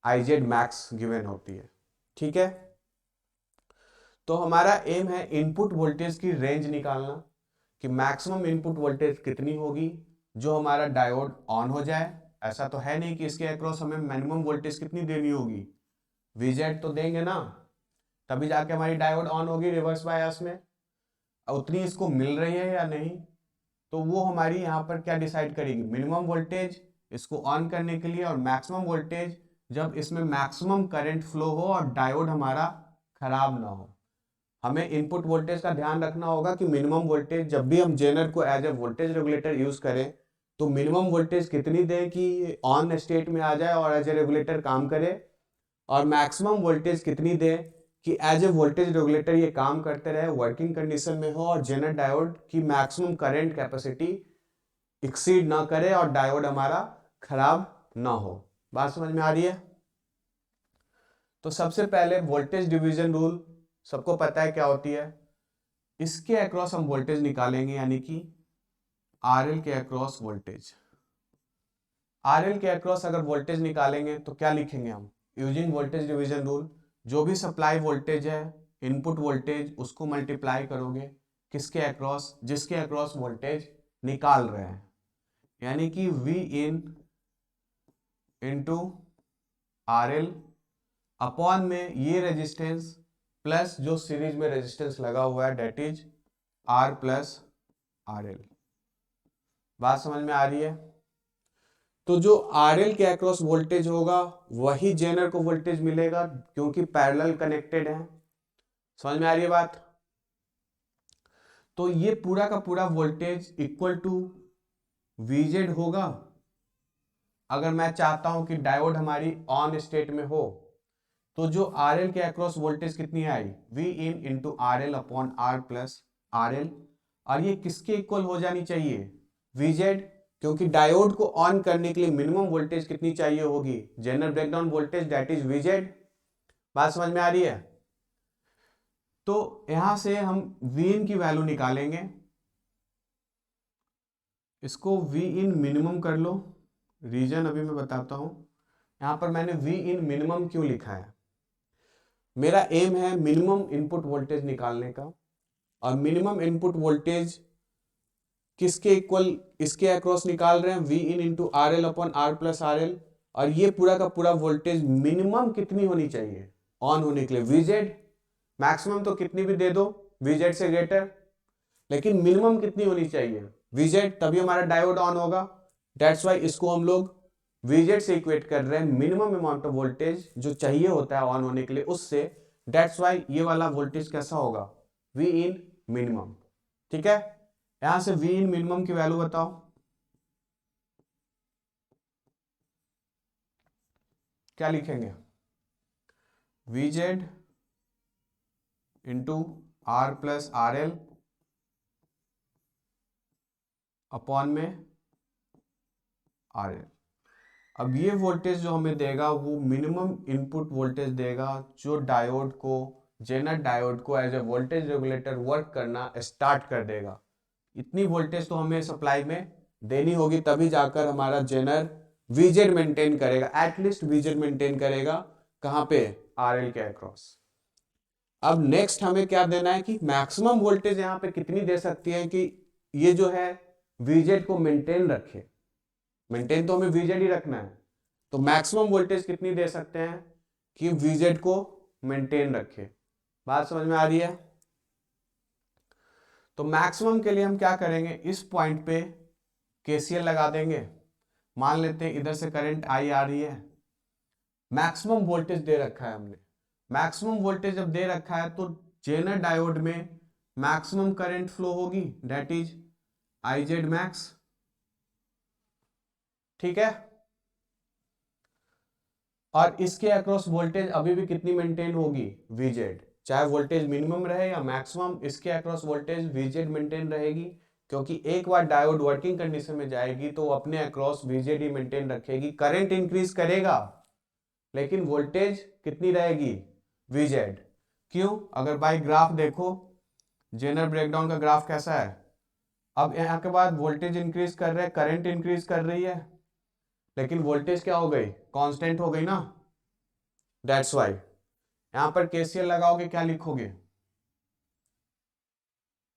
IZ मैक्स गिवन होती है। ठीक है, तो हमारा एम है इनपुट वोल्टेज की रेंज निकालना कि मैक्सिमम इनपुट वोल्टेज कितनी होगी जो हमारा डायोड ऑन हो जाए, ऐसा तो है नहीं कि इसके अक्रॉस हमें मिनिमम वोल्टेज कितनी देनी होगी, Vz तो देंगे ना, तभी जाके हमारी डायोड ऑन होगी रिवर्स बायस में। उतनी इसको मिल रही है या नहीं, तो वो हमारी यहाँ पर क्या डिसाइड करेगी, मिनिमम वोल्टेज इसको ऑन करने के लिए और मैक्सिमम वोल्टेज जब इसमें मैक्सिमम करंट फ्लो हो और डायोड हमारा खराब ना हो। हमें इनपुट वोल्टेज का ध्यान रखना होगा कि मिनिमम वोल्टेज जब भी हम जेनर को as a voltage regulator use करें तो मिनिमम वोल्टेज कितनी दें कि ऑन स्टेट में आ जाए और एज ए रेगुलेटर काम करे, और मैक्सिमम वोल्टेज कितनी दें कि एज ए वोल्टेज रेगुलेटर ये काम करते रहे, वर्किंग कंडीशन में हो और जेनर डायोड की मैक्सिमम करंट कैपेसिटी एक्सीड ना करे और डायोड हमारा खराब ना हो। बात समझ में आ रही है? तो सबसे पहले वोल्टेज डिवीजन रूल सबको पता है क्या होती है, इसके अक्रॉस हम वोल्टेज निकालेंगे, यानी कि आरएल के अक्रॉस वोल्टेज। आरएल के अक्रॉस अगर वोल्टेज निकालेंगे तो क्या लिखेंगे हम, यूजिंग वोल्टेज डिवीजन रूल, जो भी सप्लाई वोल्टेज है इनपुट वोल्टेज उसको मल्टीप्लाई करोगे किसके अक्रॉस, जिसके अक्रॉस वोल्टेज निकाल रहे हैं, यानी कि V in into RL upon में ये रेजिस्टेंस प्लस जो सीरीज में रेजिस्टेंस लगा हुआ है that is R plus RL। बात समझ में आ रही है? तो जो RL के अक्रॉस वोल्टेज होगा वही जेनर को वोल्टेज मिलेगा क्योंकि पैरेलल कनेक्टेड है। समझ में आ रही है बात? तो ये पूरा का पूरा वोल्टेज इक्वल टू Vz होगा। अगर मैं चाहता हूं कि डायोड हमारी ऑन स्टेट में हो तो जो RL के अक्रॉस वोल्टेज कितनी आई, V in into RL upon R plus RL, और ये किसके इक्वल हो जानी चाहिए, Vz, क्योंकि डायोड को ऑन करने के लिए मिनिमम वोल्टेज कितनी चाहिए होगी, general breakdown voltage that is Vz। बात समझ में आ रही है? तो यहां से हम V इन की वैल्यू निकालेंगे, इसको V इन मिनिमम कर लो, रीजन अभी मैं बताता हूं। यहां पर मैंने V इन मिनिमम क्यों लिखा है, मेरा एम है मिनिमम इनपुट वोल्टेज निकालने का, और मिनिमम इनपुट वोल्टेज किसके इक्वल, इसके अक्रॉस निकाल रहे हैं, V in into RL upon R plus RL, और ये पूरा का पूरा वोल्टेज मिनिमम कितनी होनी चाहिए ऑन होने के लिए, Vz। मैक्सिमम तो कितनी भी दे दो Vz से ग्रेटर, लेकिन मिनिमम कितनी होनी चाहिए Vz, तभी हमारा डायोड ऑन होगा। दैट्स वाई इसको हम लोग Vz से इक्वेट कर रहे हैं, मिनिमम अमाउंट ऑफ वोल्टेज जो चाहिए होता है ऑन होने के लिए उससे। दैट्स वाई ये वाला वोल्टेज कैसा होगा, V इन मिनिमम। ठीक है, यहां से V इन मिनिमम की वैल्यू बताओ, क्या लिखेंगे, Vz into R plus RL upon में RL। अब ये वोल्टेज जो हमें देगा वो मिनिमम इनपुट वोल्टेज देगा जो डायोड को, जेनर डायोड को as a voltage regulator work करना स्टार्ट कर देगा। इतनी वोल्टेज तो हमें सप्लाई में देनी होगी तभी जाकर हमारा जेनर Vz मेंटेन करेगा, एटलीस्ट Vz मेंटेन करेगा कहां पे, RL के अक्रॉस। अब नेक्स्ट हमें क्या देना है कि मैक्सिमम वोल्टेज यहां पे कितनी दे सकती है कि ये जो है Vz को मेंटेन रखे, मेंटेन तो हमें Vz ही रखना है, तो मैक्सिमम वोल्टेज कितनी दे सकते हैं कि Vz को मेंटेन रखे। बात समझ में आ रही है? तो मैक्सिमम के लिए हम क्या करेंगे, इस पॉइंट पे KCL लगा देंगे। मान लेते हैं इधर से करंट I आ रही है, मैक्सिमम वोल्टेज दे रखा है हमने, मैक्सिमम वोल्टेज जब दे रखा है तो जेनर डायोड में मैक्सिमम करंट फ्लो होगी दैट इज Iz मैक्स। ठीक है, और इसके अक्रॉस वोल्टेज अभी भी कितनी मेंटेन होगी, Vz, चाहे वोल्टेज मिनिमम रहे या मैक्सिमम, इसके अक्रॉस वोल्टेज Vz मेंटेन रहेगी, क्योंकि एक बार डायोड वर्किंग कंडीशन में जाएगी तो अपने अक्रॉस Vz ही मेंटेन रखेगी। करंट इंक्रीज करेगा लेकिन वोल्टेज कितनी रहेगी, Vz। क्यों, अगर बाई ग्राफ देखो जेनर ब्रेकडाउन का ग्राफ कैसा है, अब यहाँ के बाद वोल्टेज इंक्रीज कर रहे हैं, करंट इंक्रीज कर रही है, लेकिन वोल्टेज क्या हो गई, कांस्टेंट हो गई ना। दैट्स वाई यहां पर KCL लगाओगे क्या लिखोगे,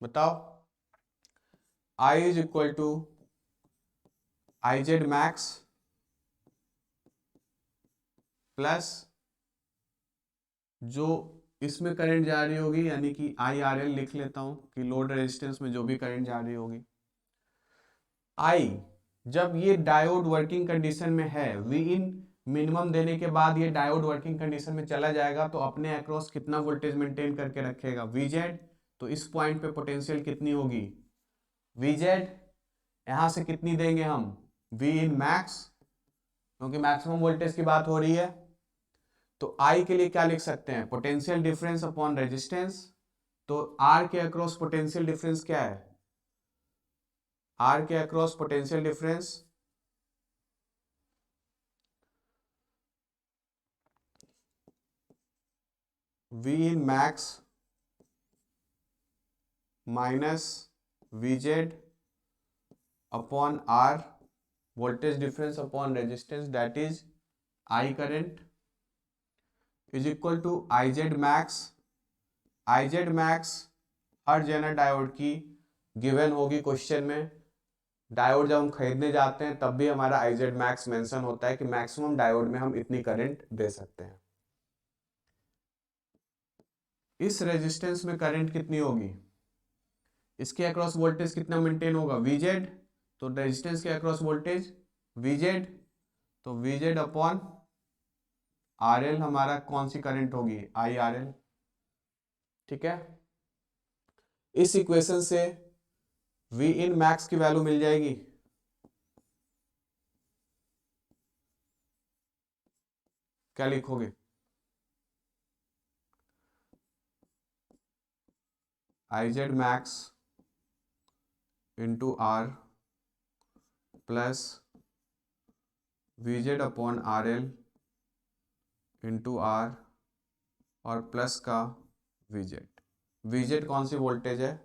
बताओ, I is equal to Iz max plus जो इसमें करंट जा रही होगी यानी कि IRL लिख लेता हूं कि लोड रेजिस्टेंस में जो भी करंट जा रही होगी I, जब ये डायोड वर्किंग कंडीशन में है, V इन मिनिमम देने के बाद ये डायोड वर्किंग कंडीशन में चला जाएगा तो अपने अक्रॉस कितना वोल्टेज मेंटेन करके रखेगा, VZ। तो इस पॉइंट पे पोटेंशियल कितनी होगी, VZ। यहां से कितनी देंगे हम, V इन मैक्स, क्योंकि मैक्सिमम वोल्टेज की बात हो रही है। तो I के लिए क्या लिख सकते हैं, पोटेंशियल डिफरेंस अपॉन रेजिस्टेंस। तो R के अक्रॉस पोटेंशियल डिफरेंस क्या है, R के across potential difference V in max minus VZ upon R, voltage difference upon resistance that is I current, is equal to IZ max. IZ max हर Zener diode की given होगी question में। Diode जब हम खरीदने जाते हैं तब भी हमारा IZ मैक्स मेंशन होता है कि मैक्सिमम डायोड में हम इतनी करंट दे सकते हैं। इस रेजिस्टेंस में करंट कितनी होगी, इसके अक्रॉस वोल्टेज कितना मेंटेन होगा, VZ। तो रेजिस्टेंस के अक्रॉस वोल्टेज VZ, तो VZ अपॉन RL हमारा कौन सी करंट होगी, IRL। ठीक है, इस इक्वेशन से V इन मैक्स की वैल्यू मिल जाएगी, क्या लिखोगे, IZ max into R plus VZ upon RL into R और प्लस का VZ कौन सी वोल्टेज है,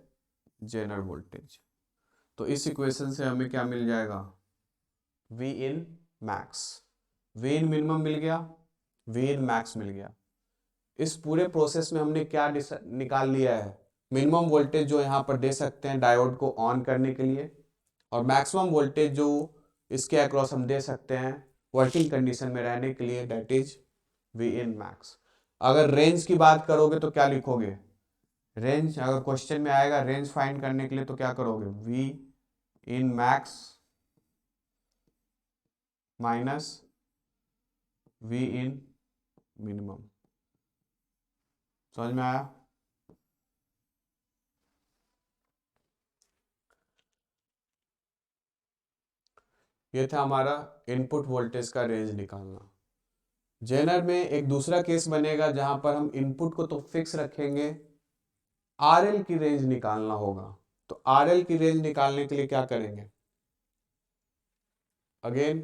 जेनर वोल्टेज। तो इस इक्वेशन से हमें क्या मिल जाएगा, V in max. V in minimum मिल गया, V इन मैक्स मिल गया। इस पूरे प्रोसेस में हमने क्या निकाल लिया है, मिनिमम वोल्टेज जो यहाँ पर दे सकते हैं डायोड को ऑन करने के लिए, और मैक्सिमम वोल्टेज जो इसके अक्रॉस हम दे सकते हैं वर्किंग कंडीशन में रहने के लिए, that is V in max. अगर रेंज की बात करोगे तो क्या लिखोगे, रेंज अगर क्वेश्चन में आएगा रेंज फाइंड करने के लिए तो क्या करोगे, V in max minus V in minimum. समझ में आया। ये था हमारा इनपुट वोल्टेज का रेंज निकालना। जेनर में एक दूसरा केस बनेगा जहां पर हम इनपुट को तो फिक्स रखेंगे, RL की रेंज निकालना होगा। तो RL की रेंज निकालने के लिए क्या करेंगे, अगेन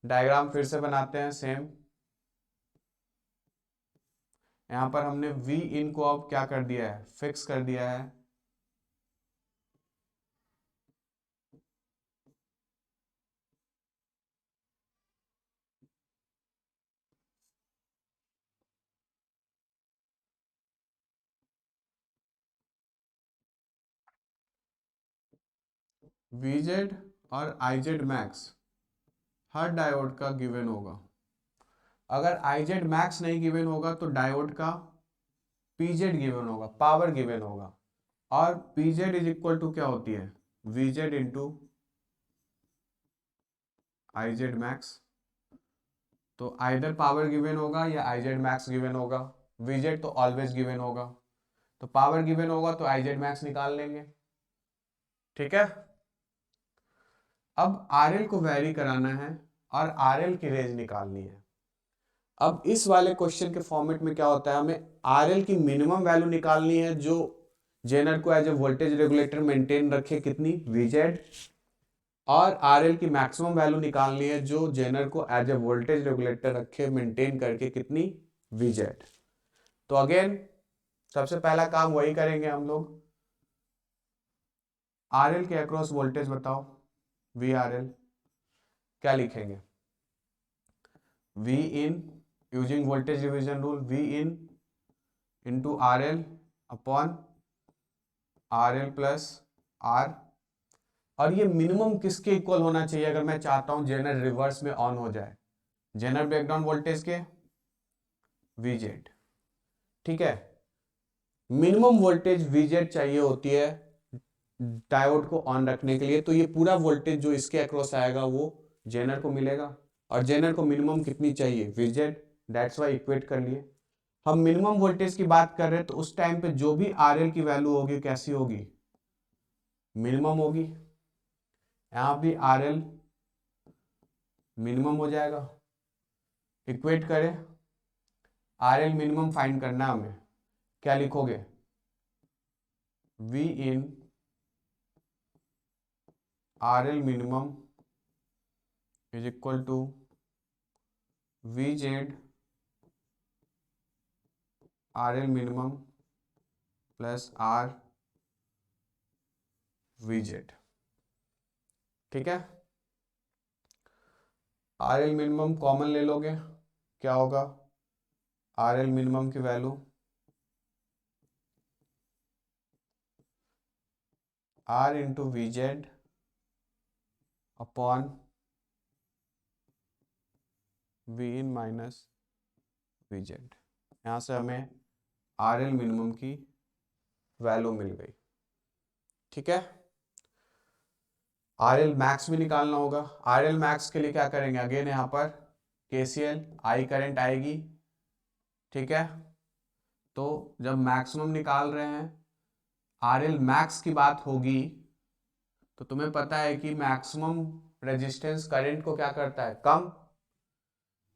डायग्राम फिर से बनाते हैं सेम। यहां पर हमने V इन को अब क्या कर दिया है, फिक्स कर दिया है। VZ और IZ मैक्स हर डायोड का गिवन होगा। अगर IZ मैक्स नहीं गिवन होगा तो डायोड का PZ गिवन होगा, पावर गिवन होगा। और PZ इज इक्वल टू क्या होती है, VZ इंटू IZ मैक्स। तो आइदर पावर गिवन होगा या IZ मैक्स गिवन होगा, VZ तो ऑलवेज गिवन होगा। तो पावर गिवन होगा तो IZ मैक्स निकाल लेंगे। ठीक है, अब RL को वैरी कराना है और RL की रेंज निकालनी है। अब इस वाले क्वेश्चन के फॉर्मेट में क्या होता है, हमें RL की मिनिमम वैल्यू निकालनी है जो जेनर को as a voltage regulator maintain रखे, कितनी, VZ। और RL की मैक्सिमम वैल्यू निकालनी है जो जेनर को एज ए वोल्टेज रेगुलेटर रखे मेंटेन करके, कितनी, VZ। तो अगेन सबसे पहला काम वही करेंगे हम लोग, RL के अक्रॉस वोल्टेज बताओ, VRL। क्या लिखेंगे, V in using voltage division rule, V in into RL upon RL plus R। और ये मिनिमम किसके इक्वल होना चाहिए अगर मैं चाहता हूं जेनर रिवर्स में ऑन हो जाए, जनरल ब्रेकडाउन वोल्टेज के VZ, ठीक है। मिनिमम वोल्टेज VZ चाहिए होती है डायोड को ऑन रखने के लिए, तो ये पूरा वोल्टेज जो इसके अक्रॉस आएगा वो जेनर को मिलेगा, और जेनर को मिनिमम कितनी चाहिए VZ, दैट्स वाई इक्वेट कर लिए। हम मिनिमम वोल्टेज की बात कर रहे हैं तो उस टाइम पे जो भी RL की वैल्यू होगी कैसी होगी, मिनिमम होगी। यहां भी RL मिनिमम हो जाएगा। इक्वेट करें, RL मिनिमम फाइंड करना है हमें, क्या लिखोगे, V in RL minimum is equal to VZ RL minimum plus R VZ, ठीक है। RL मिनिमम कॉमन ले लोगे, क्या होगा, RL मिनिमम की value R into VZ upon V in minus VZ। यहाँ से हमें RL मिनिमम की वैल्यू मिल गई, ठीक है। RL मैक्स भी निकालना होगा। RL मैक्स के लिए क्या करेंगे, अगेन यहाँ पर KCL, आई करंट आएगी, ठीक है। तो जब मैक्सिमम निकाल रहे हैं, RL मैक्स की बात होगी, तो तुम्हें पता है कि मैक्सिमम रेजिस्टेंस करंट को क्या करता है, कम।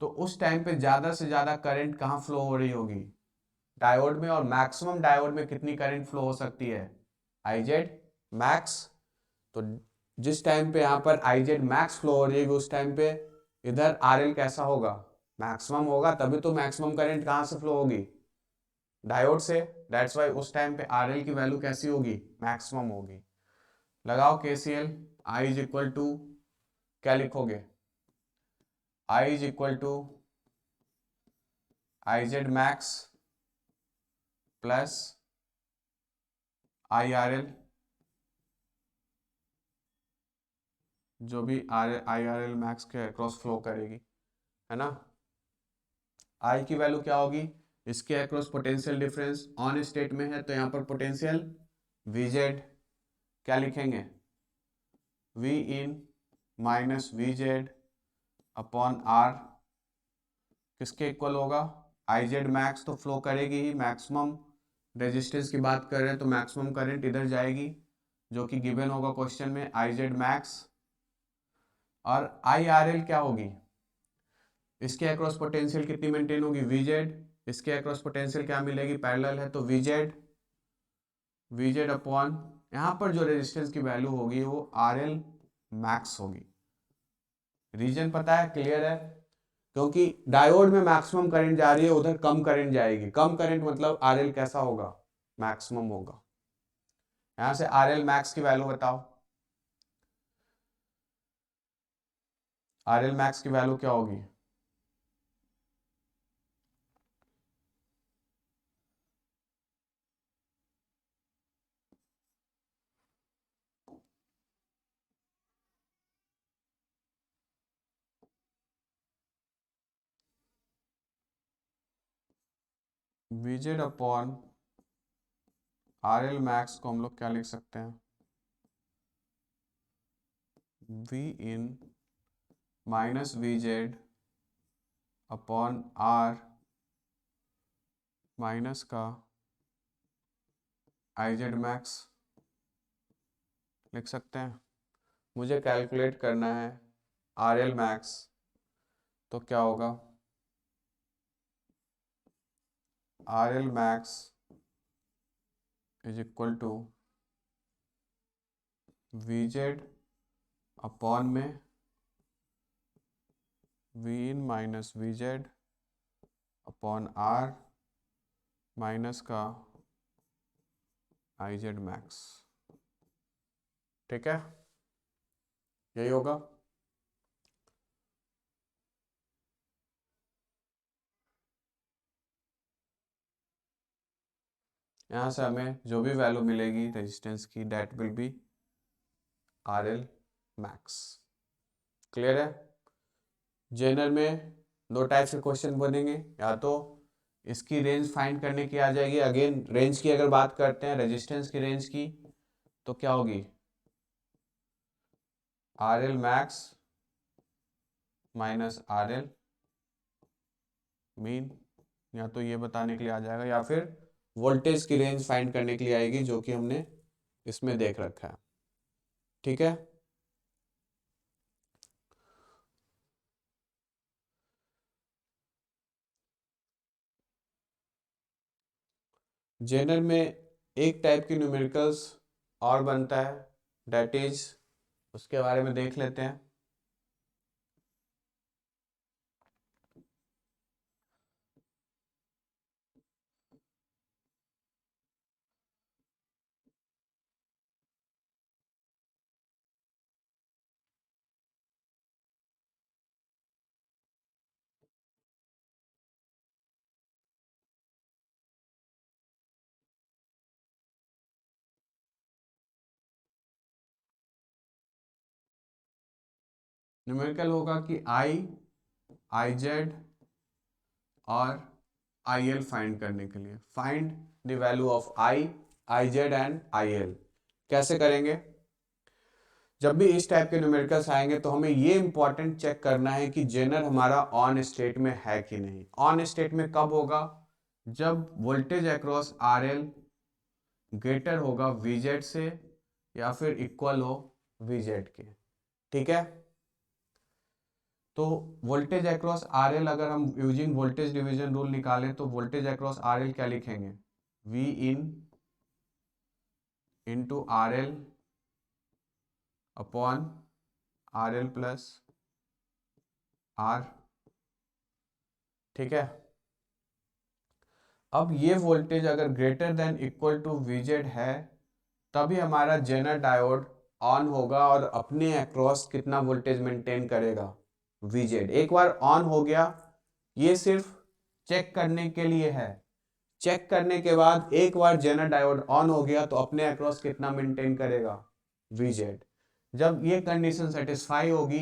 तो उस टाइम पे ज्यादा से ज्यादा करंट कहाँ फ्लो हो रही होगी, डायोड में, और मैक्सिमम डायोड में कितनी करंट फ्लो हो सकती है, IZ मैक्स। तो जिस टाइम पे यहाँ पर IZ मैक्स फ्लो हो रही है उस टाइम पे इधर RL कैसा होगा, मैक्सिमम होगा, तभी तो मैक्सिमम करंट कहाँ से फ्लो होगी, डायोड से। दैट्स वाई उस टाइम पे RL की वैल्यू कैसी होगी, मैक्सिमम होगी। लगाओ KCL, I is equal to, क्या लिखोगे, I is equal to IZ max plus IRL, जो भी IRL मैक्स के अक्रॉस फ्लो करेगी, है ना। I की वैल्यू क्या होगी, इसके across potential difference on state में है तो यहाँ पर पोटेंशियल VZ, क्या लिखेंगे, V in minus VZ upon R, किसके इक्वल होगा, IZ मैक्स तो फ्लो करेगी ही, मैक्सिमम रेजिस्टेंस की बात कर रहे हैं तो मैक्सिमम करंट इधर जाएगी, जो कि गिवन होगा क्वेश्चन में, IZ मैक्स। और IRL क्या होगी, इसके अक्रॉस पोटेंशियल कितनी मेंटेन होगी, VZ, इसके अक्रॉस पोटेंशियल क्या मिलेगी, पैरेलल है तो VZ अपॉन, यहाँ पर जो रेजिस्टेंस की वैल्यू होगी वो RL मैक्स होगी। रीजन पता है, क्लियर है, क्योंकि डायोड में मैक्सिमम करंट जा रही है, उधर कम करंट जाएगी, कम करंट मतलब RL कैसा होगा, मैक्सिमम होगा। यहां से RL मैक्स की वैल्यू बताओ, RL मैक्स की वैल्यू क्या होगी, VZ अपॉन RL मैक्स को हम लोग क्या लिख सकते हैं, V in minus VZ upon R minus का IZ मैक्स लिख सकते हैं। मुझे कैलकुलेट करना है RL मैक्स, तो क्या होगा, RL max is equal to VZ upon में V in minus VZ upon R minus का IZ मैक्स, ठीक है, यही होगा। यहाँ से हमें जो भी वैल्यू मिलेगी रेजिस्टेंस की, that will be RL max, clear है। जेनर में दो टाइप्स के क्वेश्चन बनेंगे, या तो इसकी रेंज फाइंड करने की आ जाएगी, अगेन रेंज की अगर बात करते हैं, रेजिस्टेंस की रेंज की, तो क्या होगी R L max minus R L mean, या तो ये बताने के लिए आ जाएगा, या फिर वोल्टेज की रेंज फाइंड करने के लिए आएगी, जो कि हमने इसमें देख रखा है। ठीक है, जेनर में एक टाइप की न्यूमेरिकल्स और बनता है, डेट इज, उसके बारे में देख लेते हैं। न्यूमेरिकल होगा कि आई, आई जेड और आई एल फाइंड करने के लिए, find the value of I, I Z and I L. कैसे करेंगे? जब भी इस टाइप के न्यूमेरिकल्स आएंगे तो हमें ये इंपॉर्टेंट चेक करना है कि जेनर हमारा ऑन स्टेट में है कि नहीं। ऑन स्टेट में कब होगा? जब voltage across R L greater होगा वीजेड से, या फिर इक्वल हो वीजेड के। ठीक है, तो वोल्टेज अक्रॉस आर एल, अगर हम यूजिंग वोल्टेज डिवीजन रूल निकालें तो वोल्टेज अक्रॉस आर एल क्या लिखेंगे? V in into R L upon R L plus R. ठीक है, अब ये वोल्टेज अगर greater than equal to VZ है, तभी हमारा जेनर डायोड ऑन होगा और अपने अक्रॉस कितना वोल्टेज मेंटेन करेगा? वीजेड। एक बार ऑन हो गया, ये सिर्फ चेक करने के लिए है। चेक करने के बाद एक बार जेनर डायोड ऑन हो गया तो अपने अक्रॉस कितना मेंटेन करेगा? वीजेड। जब ये कंडीशन सेटिस्फाई होगी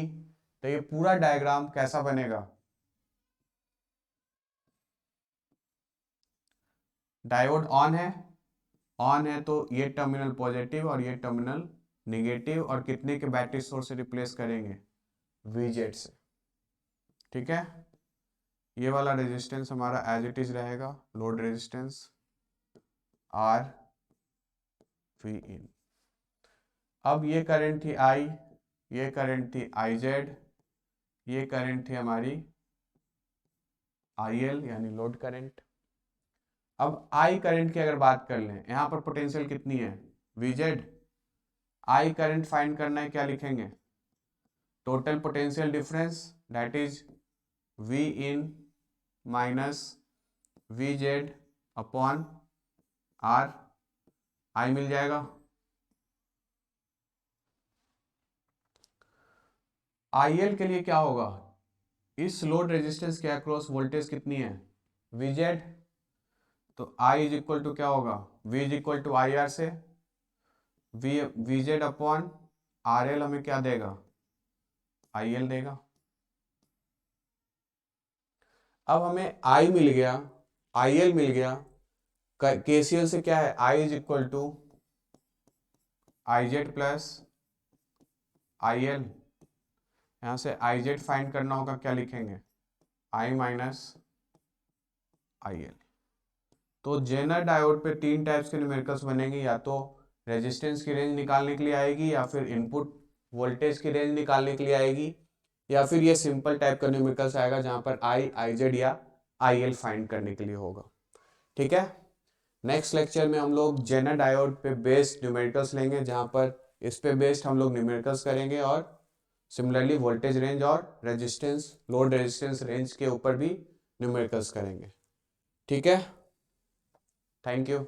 तो ये पूरा डायग्राम कैसा बनेगा? डायोड ऑन है तो ये टर्मिनल पॉजिटिव और ये टर्मिनल निगेटिव, और कितने के बैटरी सोर्स से रिप्लेस करेंगे? वीजेड से। ठीक है, ये वाला रेजिस्टेंस हमारा एज इट इज रहेगा, लोड रेजिस्टेंस आर वी इन। अब ये करंट थी आई, ये करंट थी आई जेड, ये करंट थी हमारी आई एल यानी लोड करंट। अब आई करंट की अगर बात कर लें, यहां पर पोटेंशियल कितनी है? वीजेड। आई करंट फाइंड करना है, क्या लिखेंगे? Total potential difference, that is V in minus V Z upon R. I मिल जाएगा। आई एल के लिए क्या होगा? इस लोड रेजिस्टेंस के अक्रॉस वोल्टेज कितनी है? वीजेड। तो आई इज इक्वल टू क्या होगा? V is equal to I R से वीजेड अपॉन आर एल हमें क्या देगा? आई एल देगा। अब हमें आई मिल गया, आई एल मिल गया, केसीएल से क्या है? I is equal to I Z plus I L. यहां से आई जेड फाइंड करना होगा, क्या लिखेंगे? I minus I L. तो जेनर डायोड पे तीन टाइप्स के न्यूमेरिकल्स बनेंगे, या तो रेजिस्टेंस की रेंज निकालने के लिए आएगी, या फिर इनपुट वोल्टेज की रेंज निकालने के लिए आएगी, या फिर ये सिंपल टाइप का न्यूमेरिकल्स आएगा जहां पर आई, आई जेड या आई एल फाइंड करने के लिए होगा। ठीक है, नेक्स्ट लेक्चर में हम लोग जेनर डायोड पे बेस्ड न्यूमेरिकल्स लेंगे, जहां पर इस पे बेस्ड हम लोग न्यूमेरिकल्स करेंगे, और सिमिलरली वोल्टेज रेंज और रेजिस्टेंस, लोड रेजिस्टेंस रेंज के ऊपर भी न्यूमेरिकल्स करेंगे। ठीक है, थैंक यू।